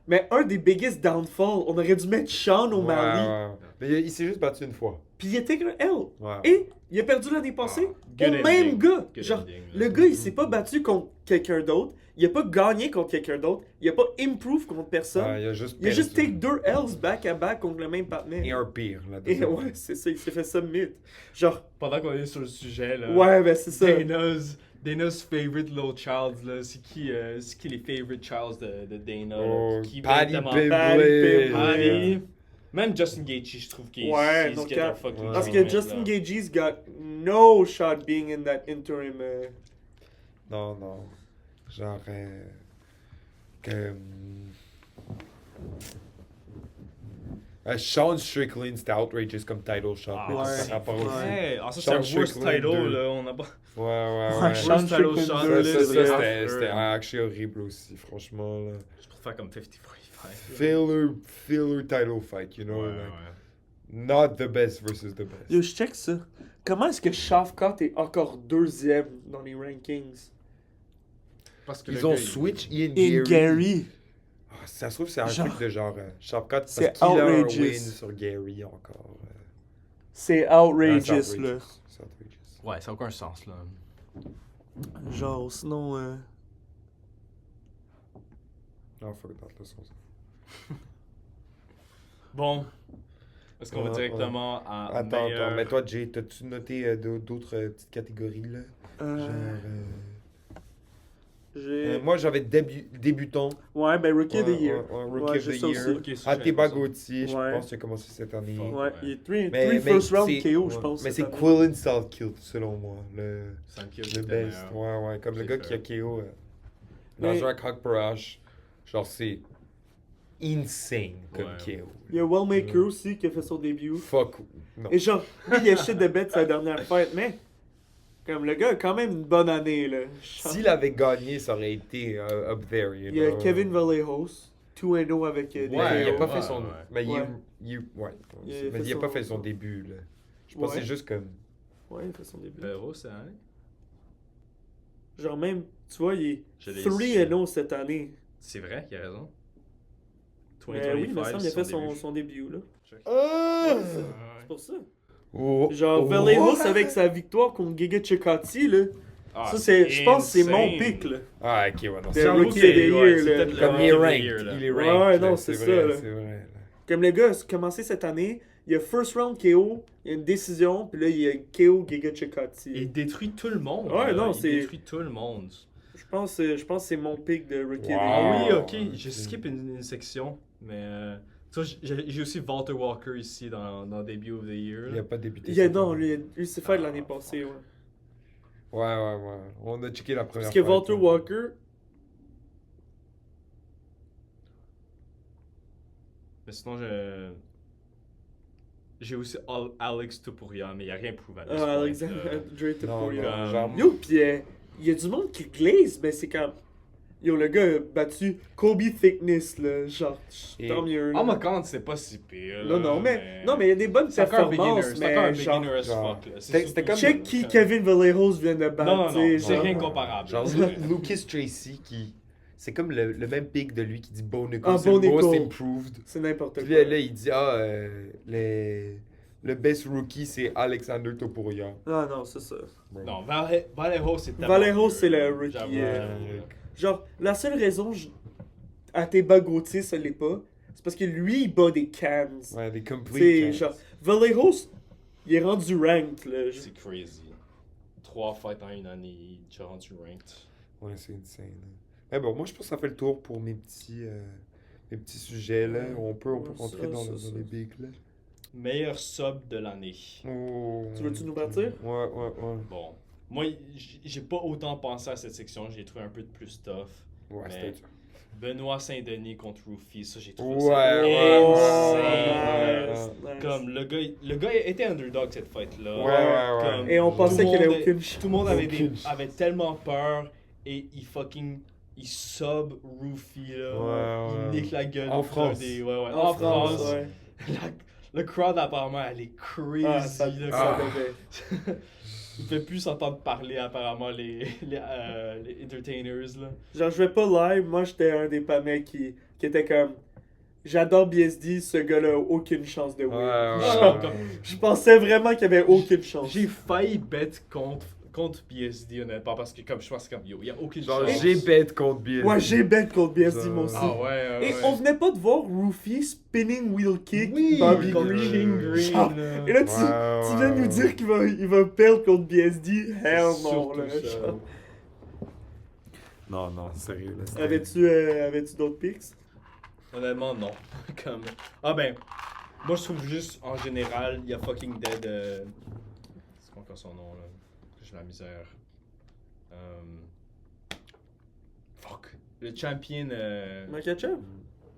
mais un des biggest downfalls, on aurait dû mettre Sean O'Malley. Ouais. Mais il s'est juste battu une fois. Puis il était un L. Ouais. Et il a perdu l'année passée Good au même ending. gars. Good Genre, ending, là. le gars, il s'est pas battu contre quelqu'un d'autre. Il a pas gagné contre quelqu'un d'autre. Il a pas improve contre personne. Ouais, il a juste il a juste perdu. take 2 L's back à back contre le même Et partenaire. un pire, là. Et ouais, c'est ça, il s'est fait submit. Genre, Pendant qu'on est sur le sujet là. ouais, ben c'est ça. Dana's favorite little child là, c'est qui les favorite childs de Dana là, Oh, qui Paddy vraiment- Pimblett. Paddy. Même Justin Gaethje, je trouve qu'il Ouais, he's donc, get a fucking ouais. Parce que treatment, Justin là. Gaethje's got no shot being in that interim. Non. Genre. Que. Sean Strickland, c'était outrageous comme title shot. Ah, mais ouais. ça a pas aussi. Ouais, ah, ça c'est Sean un worst Strickland title 2. là, on a pas... Ouais. Sean Worst title Strickland shot, 2, là, Ça, c'est after. c'était actually horrible aussi, franchement. Là. Je préfère comme 50-45. Filler title fight, you know. Ouais, like, ouais. Not the best versus the best. Yo, je check ça. Comment est-ce que Shavkat est encore deuxième dans les rankings? Parce que Ils le ont gars, switch Ian In Gary. Gary. Ah, ça se trouve, c'est un Genre- truc de genre Shavkat parce C'est qu'il a un outrageous. win sur Gary encore. C'est Ah, outrageous, c'est outrageous. là. C'est outrageous. Ouais, ça n'a aucun sens là. Genre, sinon. Non, fuck that, là, Bon. Est-ce qu'on va Ouais, directement à Attends, meilleur... mais toi, Jay, t'as-tu noté d'autres petites catégories, là? Genre, J'ai. moi, j'avais débutant. Ouais, ben Rookie of the Ouais, Year. ouais, Rookie Ouais, of j'ai the ça Year. aussi. Ok, ça, Atiba j'aime ça. Gauthier, je Ouais. pense qu'il a commencé cette année. Fuck. Ouais, il est 3 Mais first round c'est- KO, je ouais. pense. Mais cette c'est année. Quillen Salkill, selon moi. Le Sankey, best. Ouais, comme le C'est gars qui a fair. KO. Mais- Nazrak Hakparash. Genre, c'est insane comme Ouais. KO. Il y a Wellmaker aussi qui a fait son début. Fuck. Non. Et genre, lui, il a shit de bête sa dernière fight, mais comme le gars a quand même une bonne année, là. S'il avait gagné, ça aurait été up there, you Il y a know. Kevin Vallejos, 2-0 avec des Ouais, il a KO. pas fait ouais, son. ouais. Mais Ouais. ouais. Il a Mais fait il a pas son- fait son début, là. Je pense que Ouais. c'est juste comme. Ouais, il a fait son début. Rose, c'est année? Genre même, tu vois, il est Je l'ai 3-0 cette année. C'est vrai, il a raison. Mais oui, il me 2025, semble qu'il a fait début. son début, là. Ah! Ouais, Ouais. c'est pour ça. Oh, Genre, oh, Vallejos what? avec sa victoire contre Giga Chikati, là. Ah, Ça, c'est, je pense que c'est mon insane. pic, là. Ah, ok, ouais, non. C'est J'avoue Rookie que of the Year, ouais, c'est là. peut-être le Comme il est Rookie of the ranked. Year, là. Il est Ouais, ranked. ouais, là, non, c'est ça, vrai, là. c'est vrai. là. Comme le gars a commencé cette année, il y a first round KO, il y a une décision, puis là, il y a KO Giga Chikati. Il détruit tout le monde. Ouais, là. non, il c'est- détruit tout le monde. Je pense que c'est mon pic de Rookie of the Ah Year. oui, Wow. ok, je skip une section, mais tu vois, j'ai aussi Walter Walker ici dans Debut of the Year. Il a pas débuté. Il y a, cette non, année. lui s'est fait l'année passée, ouais. Ouais. On a checké la première Parce que fight, Walter hein. Walker, Mais sinon, j'ai aussi Alex Topuria, mais il n'y a rien prouvé à ce point, Alexandre là. Dre Non, Topuria. non, genre. Yo, pis il y a du monde qui glaze, mais c'est comme. Yo, le gars a battu Kobe Thickness, là. Genre, Et- tant mieux. là. Oh my god, c'est pas si pire. Non, là, non, mais il y a des bonnes c'est encore un beginner. performances, C'est encore un mais genre. beginner as genre, fuck. là. C'est c'était surtout- comme- Check qui Kevin Vallejos vient de battre. Non, non, non, t'sais, c'est genre. rien comparable. Genre là. Lucas Tracy qui. C'est comme le même pic de lui qui dit Bo Nickel, Ah, c'est Bo le most Nickel. improved. C'est n'importe Puis quoi. là, il dit le best rookie c'est Alexander Topuria. Ah non, c'est ça. Non, Vallejo, c'est tellement Vallejo, mieux, c'est le là. rookie, J'avoue, ouais. Genre, la seule raison à tes bas Gauthier, ça l'est pas, c'est parce que lui, il bat des cans. Ouais, des Tu sais, complete. genre, Vallejos, il est rendu ranked, là. C'est crazy. 3 fights en une année, il est rendu ranked. Ouais, c'est insane. Mais bon, moi je pense que ça fait le tour pour mes petits sujets là. On peut Ouais, rentrer ça, dans, ça, dans ça. les bigs là. Meilleur sub de l'année. Oh. Tu veux-tu nous partir? Ouais. Bon. Moi, j'ai pas autant pensé à cette section, j'ai trouvé un peu de plus tough. Ouais, Mais- c'était dur. Benoît Saint-Denis contre Rufy, ça j'ai trouvé Ouais, ça ouais, insane. nice, nice. Comme le gars était underdog cette fight-là. Ouais. Comme Et on tout pensait le qu'il avait monde- aucune chance. Tout le monde Aucune avait tellement peur et il sub Rufy là. Ouais. Il nique la gueule. En au France. Ouais. En France, ouais. Le crowd apparemment elle est crazy. Ah, ça là, Ah. devait. Il ne fait plus s'entendre parler apparemment les entertainers là. Genre, je vais pas live, moi j'étais un des panels qui était comme. J'adore BSD, ce gars-là a aucune chance de win. Ouais. Comme- Je pensais vraiment qu'il avait aucune chance. J'ai failli bet contre BSD honnêtement parce que comme je pense comme yo, il y a aucune Genre chance. j'ai bet contre BSD. Ouais, j'ai bet contre BSD Ça- moi aussi. Ah ouais. Et on venait pas de voir Rufy spinning wheel kick Oui, Bobby contre Green. King Green. Genre, là. Et là, tu viens de nous dire qu'il va perdre contre BSD? Hell non, Surtout là. ça. genre. Non, sérieux là. c'était- Avais-tu d'autres picks? Honnêtement, non. Comme... Ah ben, moi je trouve juste en général, il y a fucking dead. C'est quoi encore son nom là? J'ai la misère. Fuck. Le champion. Makachev?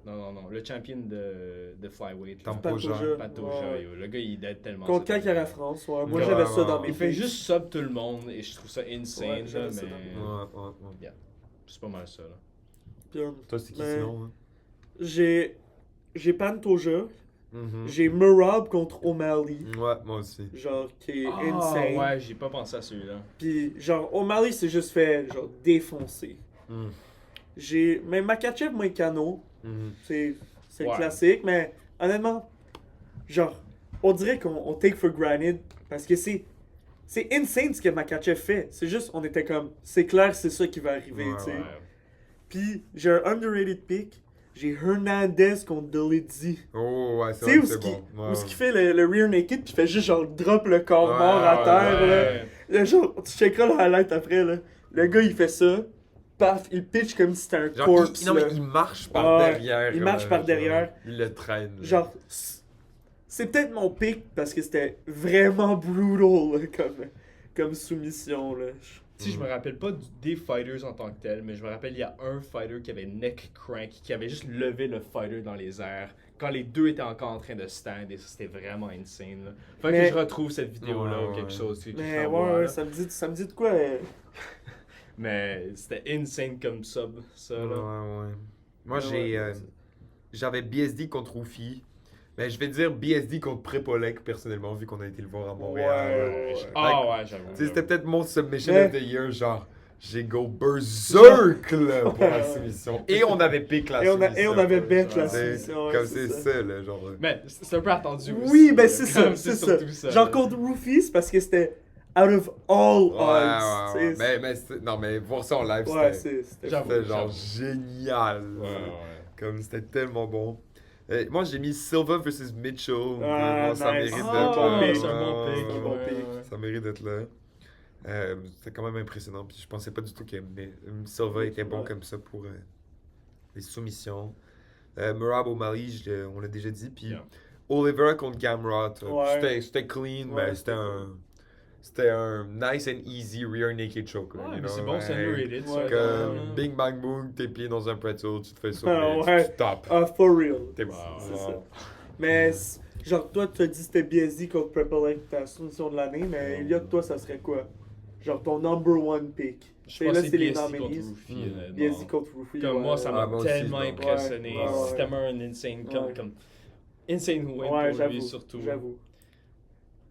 Non. Le champion de Flyweight. là. Tampoja. Pantoja, Ouais. yo. Le gars il dead tellement. Contre cette Kakara année. France, ouais. Moi Ouais, j'avais ça ouais, dans ouais. mes Il fait picks. juste sub tout le monde et je trouve ça insane Ouais, là, j'avais ça mais dans Ouais. c'est pas mal ça là. Puis, Toi c'est qui Mais- sinon? Hein? J'ai Pantoja, Mhm. j'ai Merab contre O'Malley, Ouais, moi aussi. genre qui est Ah insane. ouais, j'ai pas pensé à celui-là. Puis genre O'Malley s'est juste fait genre défoncer. Mhm. J'ai même Makachev Moïcano, Mhm. c'est le Ouais. classique, mais honnêtement, genre on dirait qu'on take for granted parce que c'est insane ce que Makachev fait. C'est juste on était comme c'est clair c'est ça qui va arriver, Ouais, tu sais. Ouais. Puis j'ai un underrated pick, j'ai Hernandez contre Dolidzi. Oh ouais, c'est Tu sais vrai où que ce c'est qui, bon. où ce qui fait le rear naked puis il fait juste genre drop le corps Ouais, mort à ouais, terre là. Ouais. Là, genre tu checkeras le highlight après là. Le gars il fait ça, paf, il pitch comme si c'était un Genre, corpse. non là. mais il marche par Ouais, derrière. il marche par derrière. Il le traîne. là. Genre c'est peut-être mon pick parce que c'était vraiment brutal là, comme soumission là. Tu sais, je me rappelle pas des fighters en tant que tel, mais je me rappelle il y a un fighter qui avait neck crank, qui avait juste levé le fighter dans les airs quand les deux étaient encore en train de stand et ça c'était vraiment insane. Là. Fait Mais- que je retrouve cette vidéo-là ou Ouais, quelque ouais. chose. Que je Mais t'envoie, ouais, là. ça me dit de quoi. Mais c'était insane comme sub, ça Ouais, là. ouais. Moi, Ouais, j'avais BSD contre Rufi. Mais je vais dire BSD contre Prepolek, personnellement, vu qu'on a été le voir à Montréal. Ouais. Ah ouais, j'avoue. Tu sais, c'était peut-être mon submission Mais- of the year, genre, j'ai go berserk là, pour la soumission. Et on avait pick la Et on soumission. avait bet la C'est- soumission. ouais, Comme c'est c'est ça, là, genre. Mais c'est un peu attendu aussi. Oui, ben là, c'est ça, comme c'est surtout ça. là. Genre contre Rufy, c'est parce que c'était out of all Ouais, odds. ouais, ouais. tu sais, Non, mais voir ça en live, ouais, c'était J'avoue. genre génial. Ouais, là. ouais. Comme c'était tellement bon. Moi, j'ai mis Silva versus Mitchell. Ah, Vraiment, ça nice. mérite Ah, d'être bon là. pick. c'est un bon Ouais, pick. ouais, bon ouais. pick. Ouais. Ça mérite d'être là. C'était quand même impressionnant. Puis je pensais pas du tout que Silva était bon Ouais. comme ça pour les soumissions. Merab O'Malley, on l'a déjà dit. Puis Yeah. Oliveira contre Gamrot. Ouais. C'était clean, Ouais, mais c'était un nice and easy rear naked choke. Là, Ouais, you mais know, c'est bon, c'est ouais. underrated. ça, Ouais. Comme là. Bing Bang Boom, tes pieds dans un pretzel, tu te fais Ah, sauver, ouais. tu tapes. Ah, for real. T'es Wow. C'est wow. ça. Mais, genre, toi, tu as dit que c'était BSD contre Prepolek, ta soumission de l'année, mais Elliot, toi, ça serait quoi? Genre, ton number one pick. Je C'est pense là, que c'est les BSD nominees. contre Rufy, Mm. honnêtement. BSD contre Rufy. Comme ouais, moi, ça ouais. m'a moi aussi, tellement non. impressionné. Ouais, ouais. C'est tellement un insane, Ouais. comme insane win Ouais, pour j'avoue. lui surtout. J'avoue.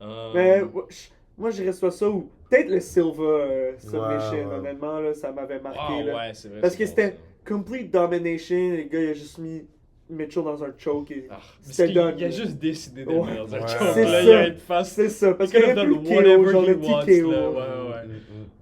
Euh, Mais moi, j'irais soit ça ou peut-être le Silva submission. Ouais. Honnêtement, là, ça m'avait marqué. Ah là. ouais, c'est vrai. Parce c'est que bon, c'était ça. complete domination. Le gars, il a juste mis Mitchell dans un choke. Et... Ah, parce C'était qu'il- done, Il a là. juste décidé de Ouais. mettre dans un Ouais. choke, C'est là, ça. il a été face. C'est ça, parce He qu'il could y have avait done plus de whatever KO, genre he le petit wants, KO. là, ouais.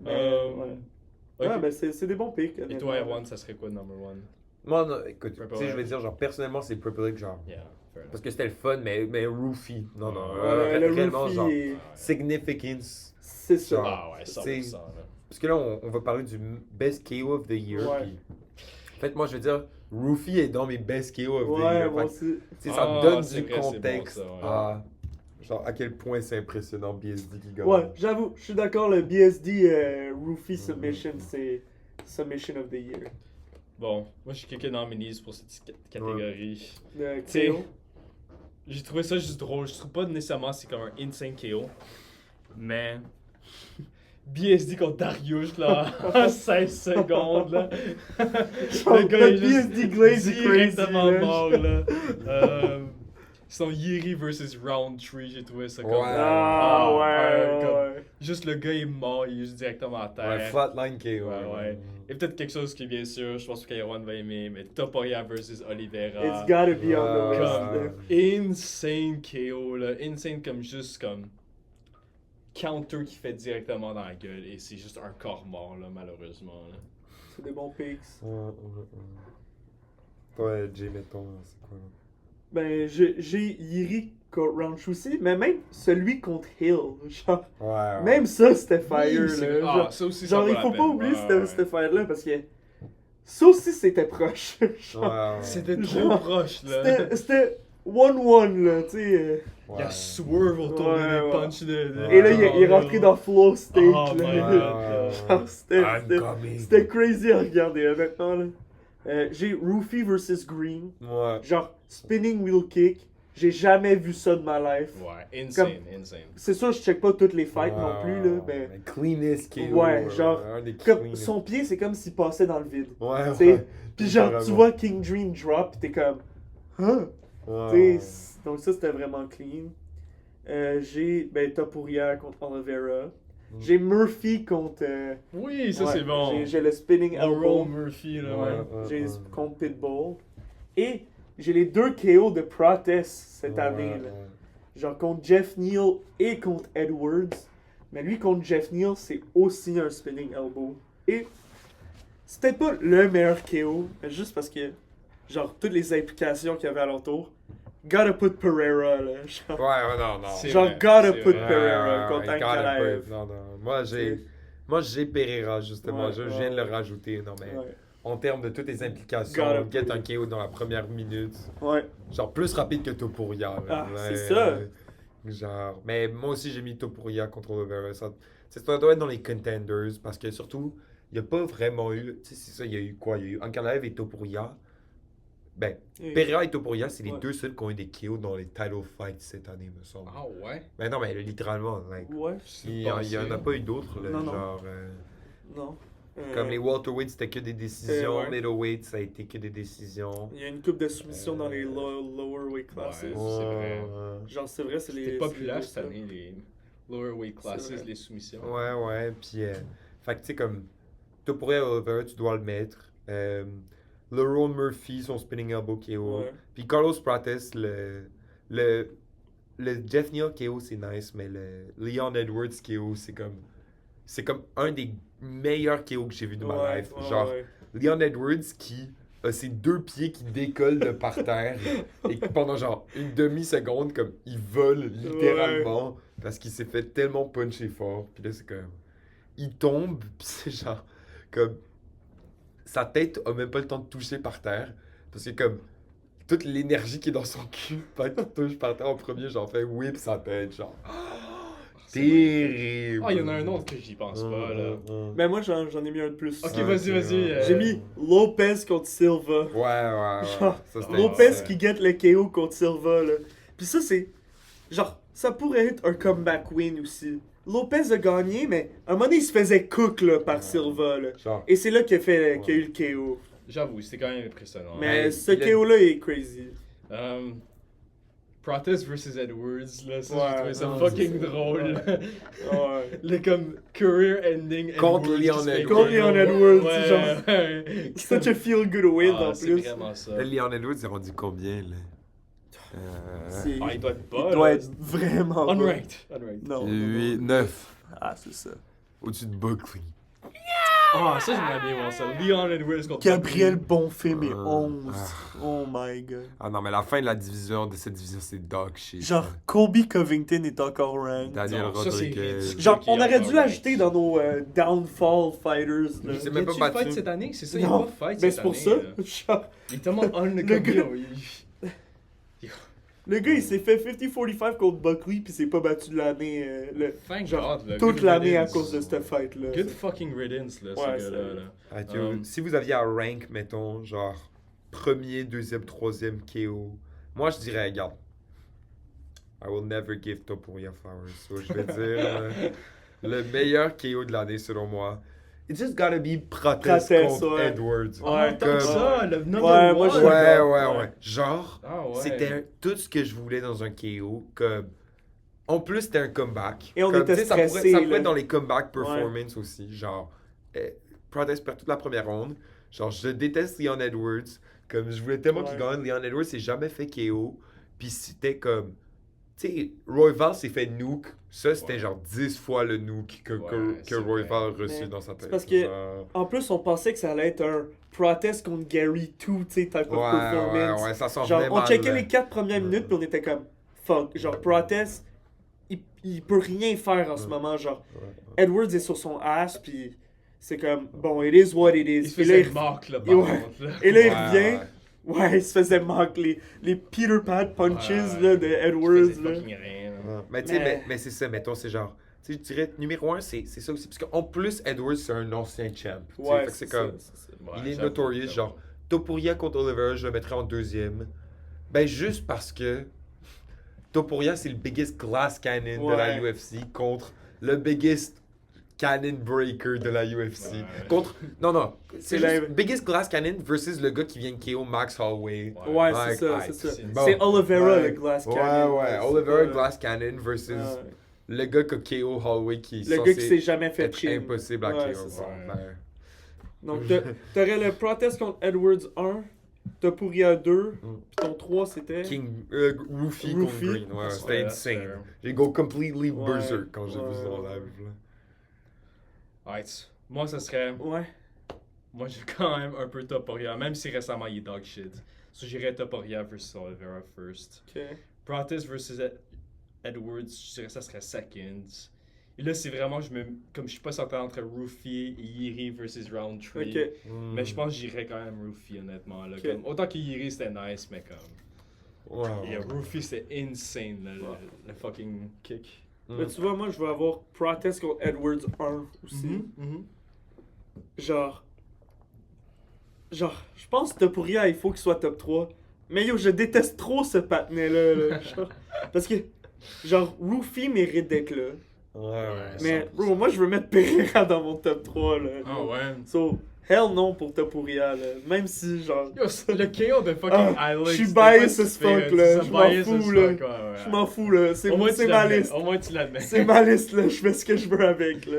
Ouais, Ouais. Ouais, Ok. ben c'est des bons picks. Et honnêtement. toi, Erwan, ça serait quoi, number one? Moi, non, écoute, tu Prepolek. sais, je vais dire, genre, personnellement, c'est Prepolek, genre. Yeah, fair enough. Parce que c'était le fun, mais Roofy. Non, non. Ouais, le réellement, Rufy, genre, est- significance. c'est ça. Genre, Ah ouais, 100%. Là. Parce que là, on va parler du best KO of the year. Ouais. Puis, en fait, moi, je veux dire, Roofy est dans mes best KO of the Ouais, year. moi Fait aussi. que, tu sais, ça Ah, donne c'est du vrai, c'est bon, contexte ça, ouais. à, genre, à quel point c'est impressionnant BSD qui gagne. Ouais, j'avoue, je suis d'accord, le BSD Rufy submission, c'est submission of the year. Bon, moi j'ai quelques nominees pour cette catégorie. Le T'sais, KO. J'ai trouvé ça juste drôle. Je trouve pas nécessairement c'est comme un insane KO. Mais. BSD contre Darius là en 16 secondes là. Genre, le BSD glaze est crazy, directement là. mort là. Sinon Yeri versus Roundtree, j'ai trouvé ça comme. Ouais. Ah ouais, comme- ouais. Juste le gars est mort, il est juste directement à terre. Ouais, flatline KO. Ouais. Et peut-être quelque chose qui, bien sûr, je pense que Erwan va aimer, mais Topuria versus Oliveira. It's gotta be on the list. Comme là. insane KO, là. Insane comme juste comme counter qui fait directement dans la gueule et c'est juste un corps mort, là, malheureusement. Là. C'est des bons picks. Toi, Jay, mettons, c'est quoi? Ben, j'ai Yeri contre Roundtree aussi, mais même celui contre Hill, genre, Ouais. même ça c'était fire, Oui, c'est- là. ah, Genre, ça aussi, ça genre, vaut il la faut peine. pas oublier Ouais, ouais. cette fight-là parce que ça aussi c'était proche. Genre, Ouais. C'était trop Genre, proche, là. c'était 1-1, là, tu sais. Il y a Swerve autour Ouais, des ouais. punches de. Et là, il est rentré dans Flow State, Oh my là. God. Genre, c'était crazy à regarder, honnêtement, là. J'ai Rufy versus Green. Ouais. Genre, spinning wheel kick. J'ai jamais vu ça de ma life. Ouais, insane, insane. C'est sûr, je check pas toutes les fights non plus, là, mais... Cleanest KO. Ouais, genre, un des Comme, cleanest. son pied, c'est comme s'il passait dans le vide. Ouais, T'sais, ouais. Puis genre, tu Vraiment. vois King Dream drop, pis t'es comme... Hein? Ouais. Donc ça, c'était vraiment clean. J'ai Topuria contre Oliveira. J'ai Murphy contre... Oui, ça ouais, c'est bon. J'ai le spinning Roll elbow. Murphy, là. Ouais, Ouais, j'ai ouais. contre Pitbull. Et j'ai les deux KO de Protest cette Ouais, année. ouais. Là. Genre contre Jeff Neal et contre Edwards. Mais lui contre Jeff Neal, c'est aussi un spinning elbow. Et c'était pas le meilleur KO, mais juste parce que, genre, toutes les implications qu'il y avait alentour. Gotta put Pereira, là. Genre, Ouais, non, non. C'est genre vrai, gotta c'est put vrai. Pereira contre Ouais, gotta Ankalaev. put. Non, non. Moi, j'ai Pereira, justement. Ouais, je ouais, viens de le ouais. rajouter. Non, mais Ouais. en termes de toutes les implications, Gotta get put un it. KO dans la première minute. Ouais. Genre, plus rapide que Topuria. là. Ah, Ouais, c'est ça. Genre, mais moi aussi, j'ai mis Topuria contre Oliveira. Ça doit être dans les contenders parce que surtout, il n'y a pas vraiment eu. Tu sais, c'est ça, il y a eu quoi? Il y a eu Ankalaev et Topuria. Ben, Et- Pereira et Topuria, c'est les Ouais. deux seuls qui ont eu des KO dans les title fights cette année, me semble. Ah ouais? Ben non, mais littéralement, like, Ouais, il y en a pas eu d'autres, là, Non, non. genre. non. Comme les welterweights, c'était que des décisions. ouais. Middleweight, ça a été que des décisions. Il y a une coupe de soumission dans les lower weight classes. Ouais. C'est vrai. Genre, c'est vrai, c'est les. C'était populaire c'est les cette année, les lower weight classes, C'est vrai. les soumissions. Ouais, puis. Fait que, tu sais, comme. Topuria Oliver, tu dois le mettre. Lerone Murphy, son spinning elbow KO. Ouais. Puis Carlos Prates, le Jeff Neal KO, c'est nice, mais le Leon Edwards KO, c'est comme un des meilleurs KO que j'ai vu de ma life. Genre, Leon Edwards qui a ses deux pieds qui décollent de par terre et que pendant genre une demi-seconde, comme il vole littéralement parce qu'il s'est fait tellement puncher fort. Puis là, c'est comme. Il tombe, puis c'est genre. Comme. Sa tête a même pas le temps de toucher par terre. Parce que comme. Toute l'énergie qui est dans son cul, quand il touche par terre en premier, j'en fais whip sa tête, genre. Terrible! Ah, il y en a un autre que j'y pense pas, là. Mais moi, j'en ai mis un de plus. Ok, Ah, vas-y, ok, vas-y. ouais. J'ai mis Lopez contre Silva. Ouais. Genre, Ça, c'était Lopez insane. qui guette le KO contre Silva, là. Puis ça, c'est. Genre, ça pourrait être un comeback win aussi. Lopez a gagné, mais à un moment donné, il se faisait cook, là, par Silva, là. Genre. Et c'est là qu'il a eu le KO. J'avoue, c'était quand même impressionnant. Mais Ouais, ce il a- KO-là est crazy. Protest versus Edwards, là, ça, Ouais, j'ai trouvé ça non, fucking c'est ça. drôle. Ouais. Le comme career ending Contre Edwards Leon qui se fait Edwards. Contre Leon Edwards, ouais, genre. ouais. Such a feel-good win, Ah, en c'est plus. vraiment ça. Là, Leon Edwards est rendu combien, là? C'est- Ah, il doit être bas, il doit là. être vraiment bas. Unranked. Non. 8, 9. Ah, c'est ça. Au-dessus de Buckley. Ah, ça, j'aimerais bien voir ça. Leon Edwards contre Gabriel Buckley. Bonfim est Ah. 11. Oh my god. Ah non, mais la fin de la division, de cette division, c'est dog shit. Genre, Colby Covington est encore ranked. Daniel Non, ça, c'est Rodriguez. ridicule. Genre, Qui on a aurait pas dû ranked. l'ajouter dans nos Downfall Fighters. Là. Je sais même pas Y a-tu battu. fight cette année? C'est ça, il y a Non, pas fight ben cette c'est pour année, ça. là. Genre, Il est tellement on Le le gars- gars. le gars, il s'est fait 50-45 contre Buckley, puis il s'est pas battu de l'année. Thank Genre, God, là. toute Good l'année à riddance. cause de cette fight-là. Good fucking riddance, là, Ouais, ce gars-là. Là. Ah, dude, si vous aviez un rank, mettons, genre premier, deuxième, troisième KO, moi je dirais, regarde, I will never give Topuria flowers. So je vais dire le meilleur KO de l'année selon moi. It's just gotta be Prates Prates, contre ouais. Edwards. Ouais, Tant que comme- ça, le number Ouais, moi, one. je- Ouais. Genre, Ah ouais. c'était tout ce que je voulais dans un KO. Comme... En plus, c'était un comeback. Et on Comme, était tu sais, stressés, ça pourrait là. être dans les comeback performance aussi. Genre, Prates perd toute la première ronde. Genre, je déteste Leon Edwards. Comme, je voulais tellement qu'il Ouais. gagne. Leon Edwards s'est jamais fait KO. Puis c'était comme... Tu sais, Royval s'est fait nuke. Ça, c'était Ouais. genre 10 fois le nuke que c'est Royval a reçu Mais dans sa tête. parce que- Genre, En plus, on pensait que ça allait être un protest contre Gary 2, tu sais, type of performance. ouais, ça s'en Genre, venait on mal, checkait là. les 4 premières minutes, puis on était comme, fuck. Genre, protest, il peut rien faire en ce moment. Genre, Edwards est sur son ass, puis c'est comme, bon, it is what it is. Il se Et là, faisait mock, là, par Ouais. contre, là. et là, il Ouais, revient. ouais. Ouais, il se faisait mock les Peter Pan punches Ouais. là, de Il Edwards. faisait Là. fucking rien, là. Ouais. Mais tu sais, Mais- mais c'est ça, mettons, c'est genre. Tu sais, je dirais, numéro 1, c'est ça aussi. Parce qu'en plus, Edwards, c'est un ancien champ. tu sais, Ouais, fait que c'est comme. Ouais, Il est j'avoue, notorious, j'avoue. genre. Topuria contre Oliver, je le mettrais en deuxième. Ben, juste parce que Topuria, c'est le biggest glass cannon de la Ouais. UFC contre le biggest cannon breaker de la UFC. Ouais. Contre. Non, c'est C'est la- juste biggest glass cannon versus le gars qui vient de KO Max Holloway. Ouais, Ouais, c'est ça, ouais, c'est ça. c'est- bon. C'est Oliveira, Ouais. le Glass Ouais, Cannon. ouais. c'est Oliver pas- Glass Cannon versus Ouais. le gars qui a KO Holloway qui est Le gars censé qui s'est jamais fait être chin. impossible à Ouais, KO. c'est ça. Bon, ben, Donc, t'aurais le protest contre Edwards 1, Topuria 2, puis ton 3 c'était. King Roofy contre Roofy. Green. Ouais, c'était Ouais, insane. fair. J'ai go completely Ouais, berserk quand j'ai vu ça en ouais. live. là. Alright. Moi, ça serait. Ouais. Moi, j'ai quand même un peu Topuria, même si récemment il est dog shit. So, j'irais Topuria versus Oliveira first. Ok. Protest versus Edwards, je dirais ça serait second. Et là, c'est vraiment, comme je suis pas certain entre Roofy et Yiri versus Roundtree. Ok. Mais je pense que j'irais quand même Roofy, honnêtement. Là. Ok. Comme, autant que Yiri c'était nice, mais comme. Ouais, Et ouais. Roofy c'était insane, là, le fucking kick. Mais tu vois, moi, je vais avoir Protest contre Edwards 1 aussi. Genre, je pense que Topuria, il faut qu'il soit top 3. Mais yo, je déteste trop ce patinet-là. Là, genre, parce que, genre, Roofy mérite d'être là. Ouais. Mais, 100%. bro, moi, je veux mettre Pereira dans mon top 3. Là, Ah ouais. So, hell non pour Topuria. Là. Même si, genre, Yo, le KO de fucking Alex. je suis c'était pas biased as super, fuck, là. c'est Je m'en biased fous, as là. fuck, ouais. je m'en fous, là. Au moins, C'est tu ma l'admets. liste. Au moins, tu l'admets. C'est ma liste, là. Je fais ce que je veux avec, là.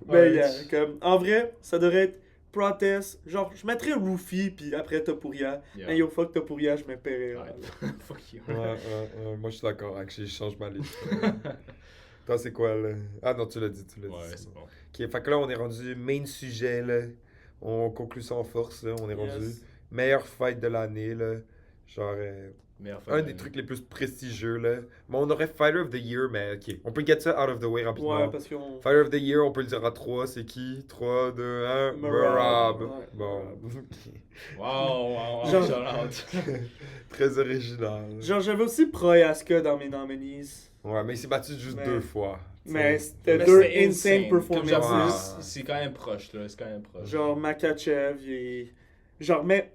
Mais, Ouais, yeah, comme, en vrai, ça devrait être Protest. Genre, je mettrais Roofy, puis après Topuria. Yeah. Mais yo, fuck Topuria, je mets Pereira. Ouais. Fuck you. Ouais. Moi, je suis d'accord. Actually, je change ma liste. Toi, c'est quoi, là? Ah non, tu l'as dit. Ouais, c'est bon. Ok, fait que là, on est rendu main sujet, là. On conclut ça en force, là. On est rendu meilleur fight de l'année, là. Genre, Meilleure un des trucs les plus prestigieux, là. Mais on aurait Fighter of the Year, mais ok. On peut get ça out of the way rapidement. Ouais, parce qu'on. Fighter of the Year, on peut le dire à 3, c'est qui? 3, 2, 1, Merab. Merab. Ouais. Bon. Wow. Genre- Shout out. Très original. Genre, j'avais aussi Proyaska dans mes nominees. Ouais, mais il s'est battu juste Mais- 2 fois. Mais t'sais. c'était Mais deux c'était insane Comme performances. j'avoue, Ouais. c'est quand même proche, là. C'est quand même proche. Genre, Makachev, il est. Genre, mais.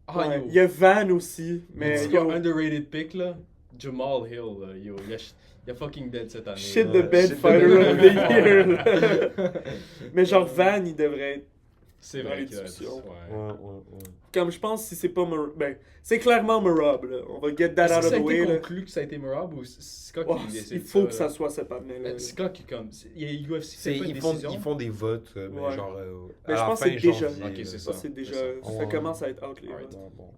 Ah, ouais, yo. il y a Van aussi. Mais. C'est Yo, un underrated pick, là. Jamal Hill, là. Yo, il a fucking dead cette année. shit là. the bed shit the fighter bed. of the year. là. Mais genre, Van, il devrait être. C'est dans vrai les qu'il a discussions. ouais. Comme je pense, si c'est pas. Ben, c'est clairement Merab, là. On va get that Est-ce out que of ça a the way, été là. conclu que ça a été Merab ou c'est quand Oh, qu'il décide il faut que là? ça soit cette année-là. C'est quand qu'il comme. Il y a UFC C'est- fait pas une ils, font, décision. ils font des votes, mais Ouais. genre. Mais à je la pense fin que c'est déjà- janvier, Ok, là. c'est Ça, ça. c'est déjà. c'est Ça Ouais. commence à être out, les Alright. votes. Ouais, bon.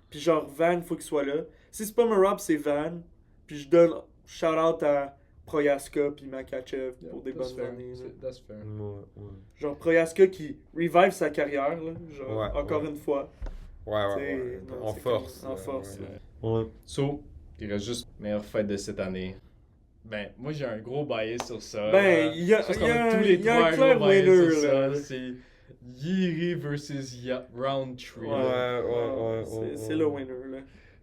Puis genre, Van, faut qu'il soit là. Si c'est pas Merab, c'est Van. Puis je donne shout-out à Proyaska puis Makachev Yeah, pour des that's bonnes fair. années. là. That's fair. Ouais. Genre Proyaska qui revive sa carrière, là. Genre, Ouais, encore ouais. une fois. Ouais. T'sais, non, En c'est force. comme- en force, ouais. là. Ouais. So, il reste juste meilleure fête de cette année. Ben, moi j'ai un gros bias sur ça. Ben, là. il y a- Je pense il y qu'on a- tous les il y a un trois clair gros bias winner, sur ça. là. C'est Yiri versus Roundtree. C'est le winner, là.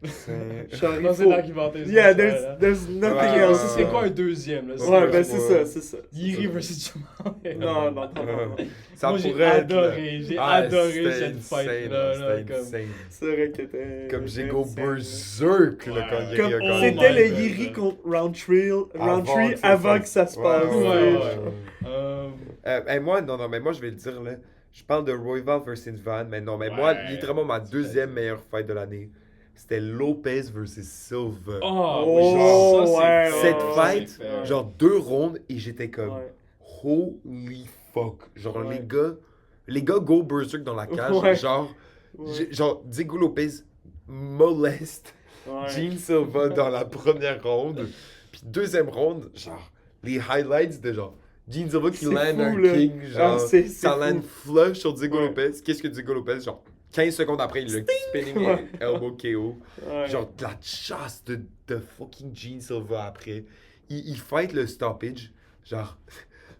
C'est- Genre, il Non, c'est faut- là qu'il va tenter Yeah, ça, là. there's nothing Ouais, else. Ça serait quoi un deuxième là? Ouais, ben Ouais. c'est ça, c'est ça. Yiri versus Jamal. Non, non, non. Ça Moi, j'ai pourrait être, là. adoré, j'ai Ah, adoré c'était cette insane, fight-là, là, c'était comme- insane. C'est vrai que t'es. Comme j'ai t'es go insane, là. berserk, là, Ouais. quand il Comme a Oh gagné. c'était my le God, Yiri là. contre Roundtree que ça avant se que ça se Ouais, passe. ouais, tu sais, ouais. genre. Euh, Moi, non, mais moi, je vais le dire, là. Je parle de Royval versus Van, mais non, mais Ouais. moi, littéralement, ma deuxième meilleure fight de l'année, c'était Lopez versus Silva. Oh, Oh, oui, ça, ouais, c'est Cette fair, fight, c'est fair. genre 2 rondes, et j'étais comme, Ouais. holy fuck. Genre, Ouais. les gars go berserk dans la cage, Ouais. genre, Ouais. genre, Diego Lopez moleste Ouais. Gene Silva dans la première ronde. Puis deuxième ronde, genre, les highlights de genre, Gene Silva qui C'est land fou, un là. king, genre, Ah, c'est ça fou. land flush sur Diego Ouais. Lopez. Qu'est-ce que Diego Lopez, genre, 15 secondes après, il le spinning Ouais. elbow KO. Ouais. Genre, de la chasse de fucking Gene Silva après. Il fight le stoppage. Genre,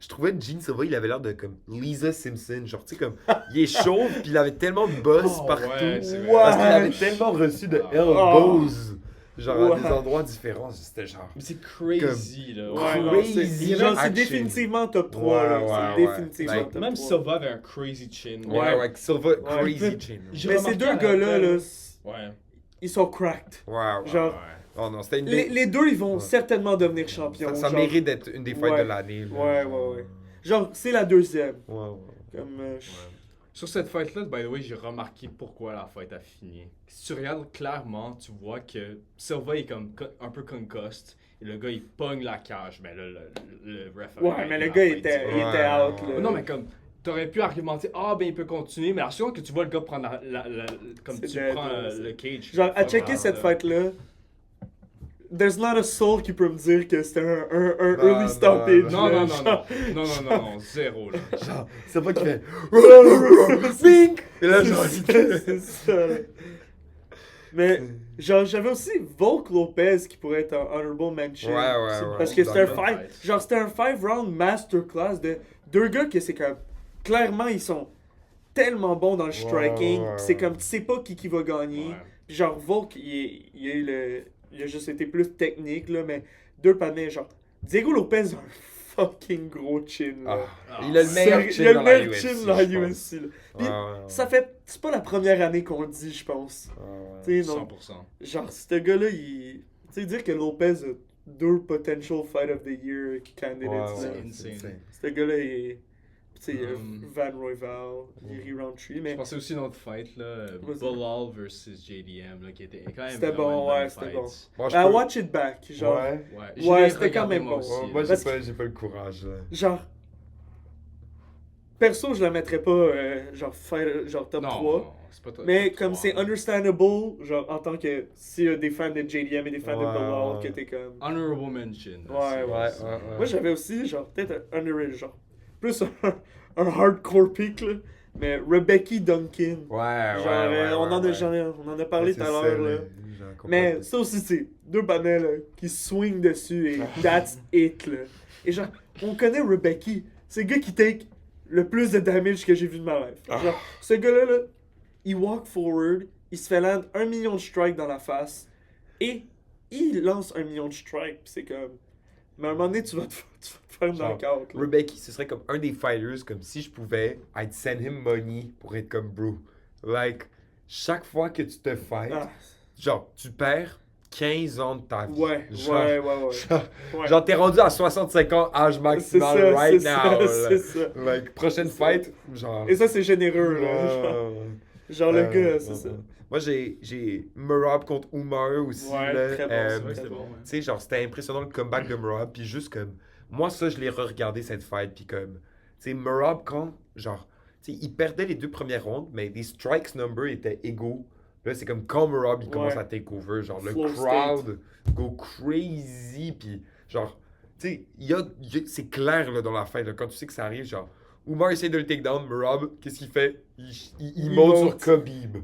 je trouvais que Gene Silva, il avait l'air de comme Lisa Simpson. Genre, tu sais, comme, il est chauve, puis il avait tellement de buzz Oh, partout. ouais, c'est vrai. Parce qu'il avait Wesh. tellement reçu de Ah. elbows. Genre, à des Wesh. endroits différents. C'était genre. Mais c'est crazy, là. Ouais, non, Crazy c'est genre, c'est action. définitivement top 3. Ouais, là. ouais, C'est ouais. définitivement Like, top Même 3. Silva avait un crazy chin. Ouais, Silva, Ouais. crazy chin. J'ai Mais remarqué ces deux à la gars-là, fin, là, Ouais. ils sont cracked. Ouais. Genre, Oh non, c'était une les deux, ils vont Ouais. certainement devenir champions. Ça genre. mérite d'être une des fights Ouais. de l'année. Ouais, là. ouais. Genre, c'est la deuxième. Ouais. Comme, Sur cette fight-là, by the way, j'ai remarqué pourquoi la fight a fini. Si tu regardes clairement, tu vois que Silva est comme un peu concussed. Et le gars, il pogne la cage. Mais là, le ref avait Ouais, arrêté mais le la gars fight était direct. out. Ouais. Là. Non, mais comme, t'aurais pu argumenter, ah ben il peut continuer, mais alors que tu vois le gars prendre comme C'est tu dead, prends là, le cage. Genre, à Fuck checker out, cette là. fight-là, there's not a soul qui peut me dire que c'était un Non, early stoppage. Non, là, non, non, genre. non, zéro, là. Genre, c'est pas qu'il fait. Bing! Et là, genre, C'est ça. là. Mais, genre, j'avais aussi Volk Lopez qui pourrait être un honorable mention. Ouais, ouais, ouais. Parce que c'était un Dans le fight. Genre, c'était un 5-round masterclass de deux gars que c'est comme. Clairement, ils sont tellement bons dans le striking. ouais, ouais. C'est comme, tu sais pas qui va gagner. Ouais. Puis genre, Volk, il a juste été plus technique, là, mais deux panneaux, genre, Diego Lopez a un fucking gros chin. Là. Ah, il a le meilleur Il chin a dans le la meilleur UFC. chin dans la je pense. UFC. Là. Puis, Ouais, ouais, ça fait. C'est pas la première année qu'on le dit, je pense. ouais. Tu sais, non. 100%. Genre, ce gars-là, il. Tu sais, dire que Lopez a 2 potential Fight of the Year candidates. Ouais, là. ouais, c'est insane. Ce gars-là, il. Tu sais, il y a Um, Van Royval, Yuri Roundtree, Je mais. pensais aussi à une autre fight, là, Vas-y. Bilal versus JDM, là, qui était quand même C'était vraiment bon, une bonne ouais, c'était fight. bon. Moi, je Ah, peux- watch it back. Genre, Ouais. Ouais, Ouais, je l'ai c'était quand regardé, même moi bon. aussi. Ouais, moi, Parce j'ai pas le courage. Là. genre. Perso, je la mettrais pas, genre top non, 3. non, c'est pas top Mais 3, comme c'est là. understandable, genre en tant que s'il y a des fans de JDM et des fans de Ouais, Bilal, ouais. que t'es comme. Honorable mention. là, Ouais, c'est- ouais, c'est- ouais. Moi j'avais aussi, genre, peut-être un underrated, genre, plus un hardcore pick, là. Mais Rebecca Duncan. Ouais, Genre, on en a parlé tout à l'heure, là. Mais ça aussi, c'est deux panels là, qui swing dessus et that's it, là. Et genre, on connaît Rebecca. C'est le gars qui take le plus de damage que j'ai vu de ma life. Genre, ce gars-là, là, il walk forward, il se fait land 1 million de strikes dans la face et il lance 1 million de strikes. Pis c'est comme. Mais à un moment donné, tu vas te faire une Genre, knockout. là. Rebecca, ce serait comme un des fighters, comme si je pouvais, I'd send him money pour être comme bro. Like, chaque fois que tu te fights, Ah, genre, tu perds 15 ans de ta vie. ouais, Genre, ouais. Ouais. Genre, t'es rendu à 65 ans, âge C'est maximal, ça, right c'est now. ça, là. c'est ça. Like, prochaine C'est ça. fight, genre. Et ça, c'est généreux, là. Genre, le gars, c'est ça. Moi, j'ai Merab contre Umar aussi. Ouais, là. très bon, C'est c'est vrai que très c'était bon. bon, ouais. Tu sais, genre, c'était impressionnant le comeback de Merab. Puis juste comme. Moi, ça, je l'ai re-regardé cette fight. Puis comme. Tu sais, Merab, quand. Genre. Tu sais, il perdait les 2 premières rondes, mais les strikes number étaient égaux. Là, c'est comme quand Merab, il commence Ouais. à take over. Genre, le Flow crowd go crazy. Puis genre. Tu sais, c'est clair là, dans la fight. Là, quand tu sais que ça arrive, genre. Umar essaie de le take down. Merab, qu'est-ce qu'il fait? Il monte sur Khabib.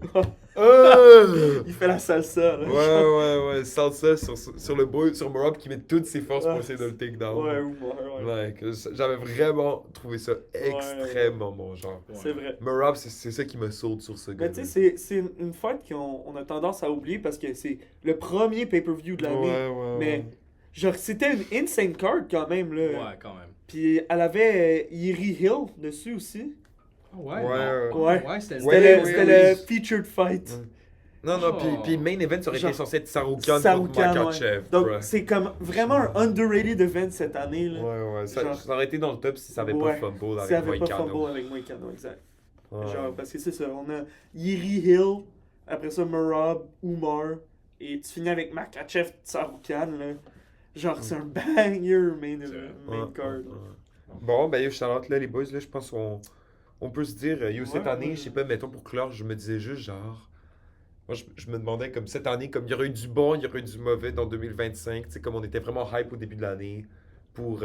Il fait la salsa, là. Ouais, salsa sur le boy, sur Merab qui met toutes ses forces pour Ah, essayer de le take down. Ouais, ouais. Like, j'avais vraiment trouvé ça extrêmement bon, genre. C'est vrai. Merab, c'est ça qui me saute sur ce gars. Mais tu sais, c'est une fight qu'on a tendance à oublier parce que c'est le premier pay-per-view de l'année. Mais genre, c'était une insane card quand même, là. Ouais, quand même. Puis elle avait Yuri Hill dessus aussi. Ah ouais, Ouais, non. ouais. Ouais, c'était Ouais, C'était ouais. le featured fight. Non, Oh. puis main event, ça aurait été Genre, censé être Saroukan contre Saroukan, Makachev. ouais. Donc, bruh. c'est comme vraiment un underrated event cette année, là. Ouais, ça, Genre- ça aurait été dans le top si ça avait Ouais. pas fumble Si elle avec avait pas Moïcano. fumble avec Moïcano, exact. Ouais. Genre, parce que c'est ça, on a Yuri Hill, après ça Merab, Umar, et tu finis avec Makachev Tsarukyan, là. Genre, c'est un banger main Ouais, card. ouais. Bon, ben yo, Charlotte, là, les boys, là, je pense qu'on peut se dire, yo, cette Ouais, année, ouais. je sais pas, mettons pour clore, je me disais juste genre. Moi, je me demandais, comme cette année, comme il y aurait eu du bon, il y aurait eu du mauvais dans 2025, tu sais, comme on était vraiment hype au début de l'année pour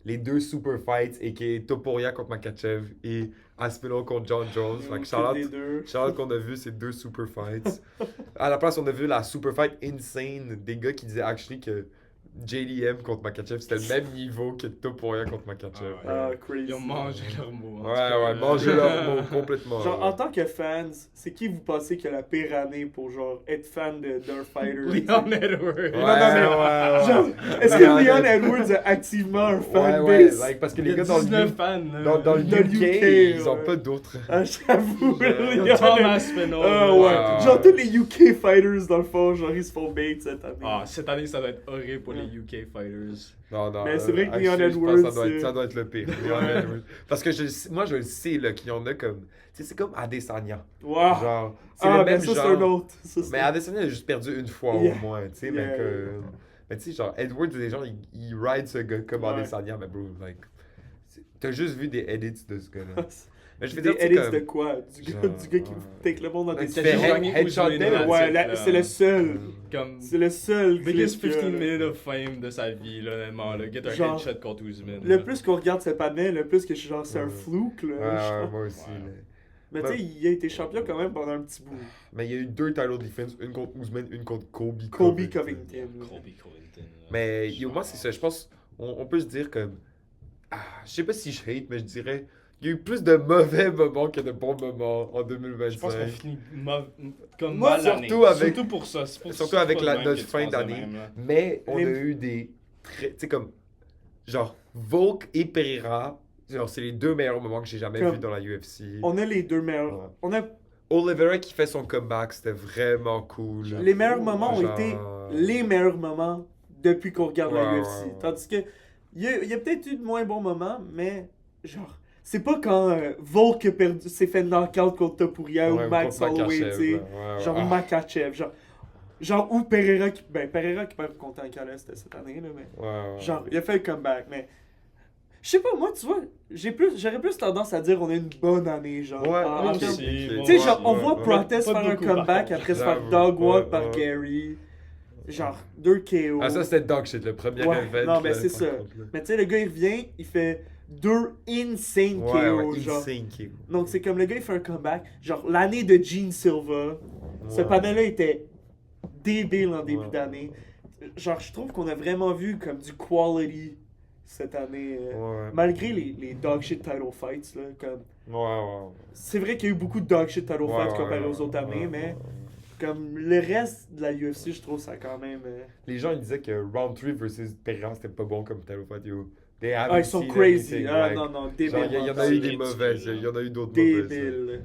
les 2 super fights, et qui est Topuria contre Makachev et Aspinall contre John Jones. Fait que Les Charlotte, deux. Charlotte qu'on a vu ces 2 super fights. À la place, on a vu la super fight insane des gars qui disaient actually que JDM contre Makachev, c'était le même niveau que Topuria contre Makachev. Ah Ah, crazy. Ils ont mangé leur mot. en tout Ouais, cas. manger leur mot complètement. Genre, là. en tant que fans, c'est qui vous pensez qui a la pire année pour, genre, être fan d'un fighter? Leon Edwards. Ouais, mais- Genre, est-ce Leon que Leon Edwards a activement un Ouais, fanbase? like, parce que Il les y a gars dans le 19 UK, fans. là. dans le Dans le UK, UK, ils ont ouais. pas d'autres. Ah, j'avoue, Ouais. Il y Leon a Tom Edwards. Aspinall. Ah ouais, Ouais. genre tous les UK fighters dans le fond, genre ils se font bait cette année. Ah, cette année, ça doit être horrible pour les UK fighters. Non, Mais c'est vrai que actually, Leon je pense Edwards, que c'est- ça doit être le pire. Leon Edwards. Parce que moi, je le sais, là, qu'il y en a comme. Tu sais, c'est comme Adesanya. Wow. Genre, c'est le Ah, même mais ça, genre. c'est un autre. Ça, c'est- Mais Adesanya a juste perdu une fois Yeah. au moins, tu sais, Yeah, mais que... yeah. Mais tu sais, genre, Edwards, les gens, ils ride ce gars comme Ouais. Adesanya, mais bro, like... T'as juste vu des edits de ce gars-là. Mais je veux Des dire, tu sais, edits comme... de quoi? Du Genre, gars qui ouais. take le monde dans Like, des tu t'as fais juste sessions. gagné headshot Ousmane dead, That's Ouais, it, là. c'est le seul. Comme C'est le seul. biggest clip 15 que- minutes of fame de sa vie, là, honnêtement. Là. Get un Genre, headshot contre Ousmane. Le là. plus qu'on regarde ce panel, le plus que je suis genre, c'est un Ouais. fluke, là. Ouais, genre. moi aussi, Ouais. là. Mais tu sais, il a été champion quand même pendant un petit bout. Mais il y a eu 2 title defense, une contre Ousmane, une contre Kobe Colby Covington. Covington. Colby Covington. là. Mais yo, moi, c'est ça. Je pense on peut se dire comme. Je sais pas si je hate, mais je dirais. Il y a eu plus de mauvais moments que de bons moments en 2025. Je pense qu'on finit comme Moi, mal l'année. surtout avec- Surtout pour ça. C'est pour- surtout c'est avec pas la- de même notre que tu fin penses de d'année. même, là. Mais on Les- a eu des. Tu sais, comme. genre, Volk et Pereira, genre, c'est les deux meilleurs moments que j'ai jamais Comme- vus dans la UFC. On a les deux meilleurs. Ouais. On a Oliveira qui fait son comeback, c'était vraiment cool. les meilleurs moments ont Genre- été les meilleurs moments depuis qu'on regarde la Ouais, UFC. ouais. Tandis que il y a peut-être eu de moins bons moments, mais genre c'est pas quand Volk a s'est fait knock-out contre Topuria Ouais, ou Max contre Holloway, Makachev, tu sais. là. Ouais, Genre ouais. Makachev, genre ou Pereira qui perd contre un Calais cette année là, mais Ouais, ouais. genre il a fait le comeback, mais je sais pas, moi tu vois, j'aurais plus tendance à dire on a une bonne année genre. Ouais, en moi termes- aussi. Tu sais, genre, on Ouais, voit ouais. Protest Pas faire un beaucoup, par comeback contre. après se faire J'avoue, dog walk ouais, par ouais. Gary. Genre, 2 KO. Ah, ça c'était dog shit, le premier Ouais, event. non, mais là, c'est par ça. contre, là. Mais tu sais, le gars, il revient, il fait 2 insane KO, Ouais, ouais, genre. insane KO. Donc, c'est comme le gars, il fait un comeback. Genre, l'année de Gene Silva. Ce Ouais. panel-là était débile en début Ouais. d'année. Genre, je trouve qu'on a vraiment vu comme du quality cette année. Ouais. Malgré les dog shit title fights, là, comme... Ouais. C'est vrai qu'il y a eu beaucoup de dog shit title Ouais, fights ouais, comparé ouais, aux autres années, ouais, mais ouais. comme le reste de la UFC, je trouve ça quand même... Les gens ils disaient que Round 3 versus Pereira c'était pas bon comme title fight. Yo. They Ah, haven't ils sont seen crazy. anything, Ah like- non, non, débile. Genre, il y en a mental. eu des ridicule, mauvaises, là. il y en a eu d'autres mauvaises. Débile.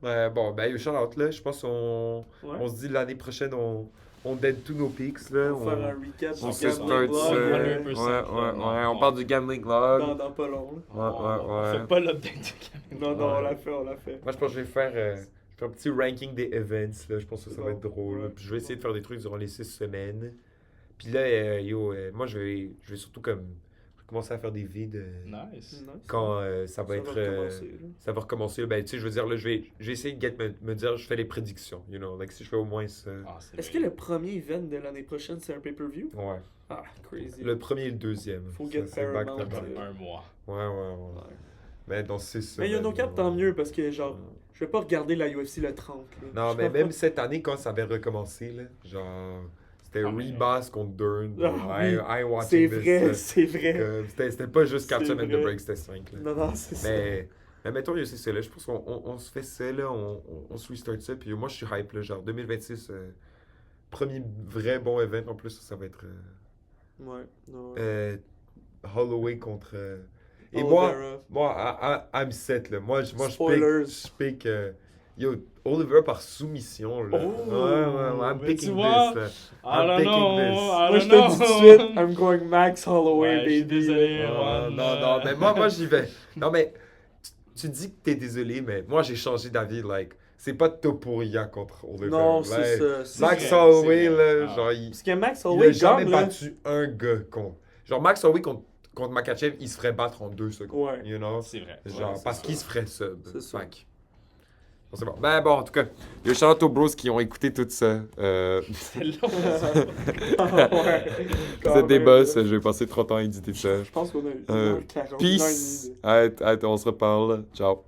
Ouais, bon, ben, shout out là, je pense qu'on Ouais. on se dit l'année prochaine, on dead tous nos picks là. On va faire un recap On sur se Gambling start Blog, ça. Ouais, 100%, on parle du Gambling Log. dans pas long. là. On Ouais. fait pas l'update du Non, non, Ouais. on l'a fait. Moi, je pense que je vais faire un petit ranking des events. Là. Je pense que ça va être drôle. Ouais. Puis je vais essayer de faire des trucs durant les 6 semaines. Puis là, moi, je vais surtout comme commencer à faire des vides Nice. quand ça va être. recommencer, là. Ça va recommencer. Ben, tu sais, je veux dire, là, je vais essayer de me dire, je fais les prédictions. You know, like, si je fais au moins ça. Ah, c'est Est-ce que bien. le premier event de l'année prochaine, c'est un pay-per-view? Ouais. Ah, crazy. Le premier et le deuxième. Faut Ça, get c'est back Paramount, to back. Comme un mois. Ouais. Ouais. Mais dans 6 Mais il y a nos cap, tant mieux, parce que genre, Ouais. je vais pas regarder la UFC le 30. là. Non, Je mais comprends. même cette année, quand ça avait recommencé, là, genre, c'était Ah, mais- Rebus contre Dern. Ah, oui. I watching C'est this, vrai, là. c'est vrai. C'était pas juste C'est 4 semaines de vrai. break, c'était 5. Là. Non, non, c'est ça. Mais mettons, c'est ça, là, je pense qu'on se fait ça, là, on se restart ça, puis moi, je suis hype, là, genre, 2026, premier vrai bon event, en plus, ça va être Ouais, non, ouais. Holloway contre... et Oliveira. moi, I'm set, là, moi, Spoilers. je pick yo, Oliver par soumission, là. Oh, ouais, I'm mais picking tu vois, this, là. I I'm don't picking know. this. Moi, je te dis tout de suite, I'm going Max Holloway, Ouais, je suis baby. désolé. Non, mais moi j'y vais. Non, mais tu dis que t'es désolé, mais moi j'ai changé d'avis, like, c'est pas Topuria contre Oliver. Non, like, c'est ça. c'est Max vrai. Holloway, c'est vrai. là, Ah. genre, il Parce que Max a Holloway jamais gagne, là. battu un gars contre. Genre, Max Holloway contre Makachev, il se ferait battre en 2 secondes. Ouais. You know? C'est vrai. Genre, c'est parce ça. qu'il se ferait sub. C'est ça. Fait que- Bon, c'est bon. Ben bon, en tout cas, il y a shout out aux bros qui ont écouté tout ça. C'est long. Ouais. Vous Quand êtes des même, boss, là. je vais passer trop de temps à éditer ça. Je pense qu'on a eu Euh, 1h40. Peace! Arrête, on se reparle. Ciao.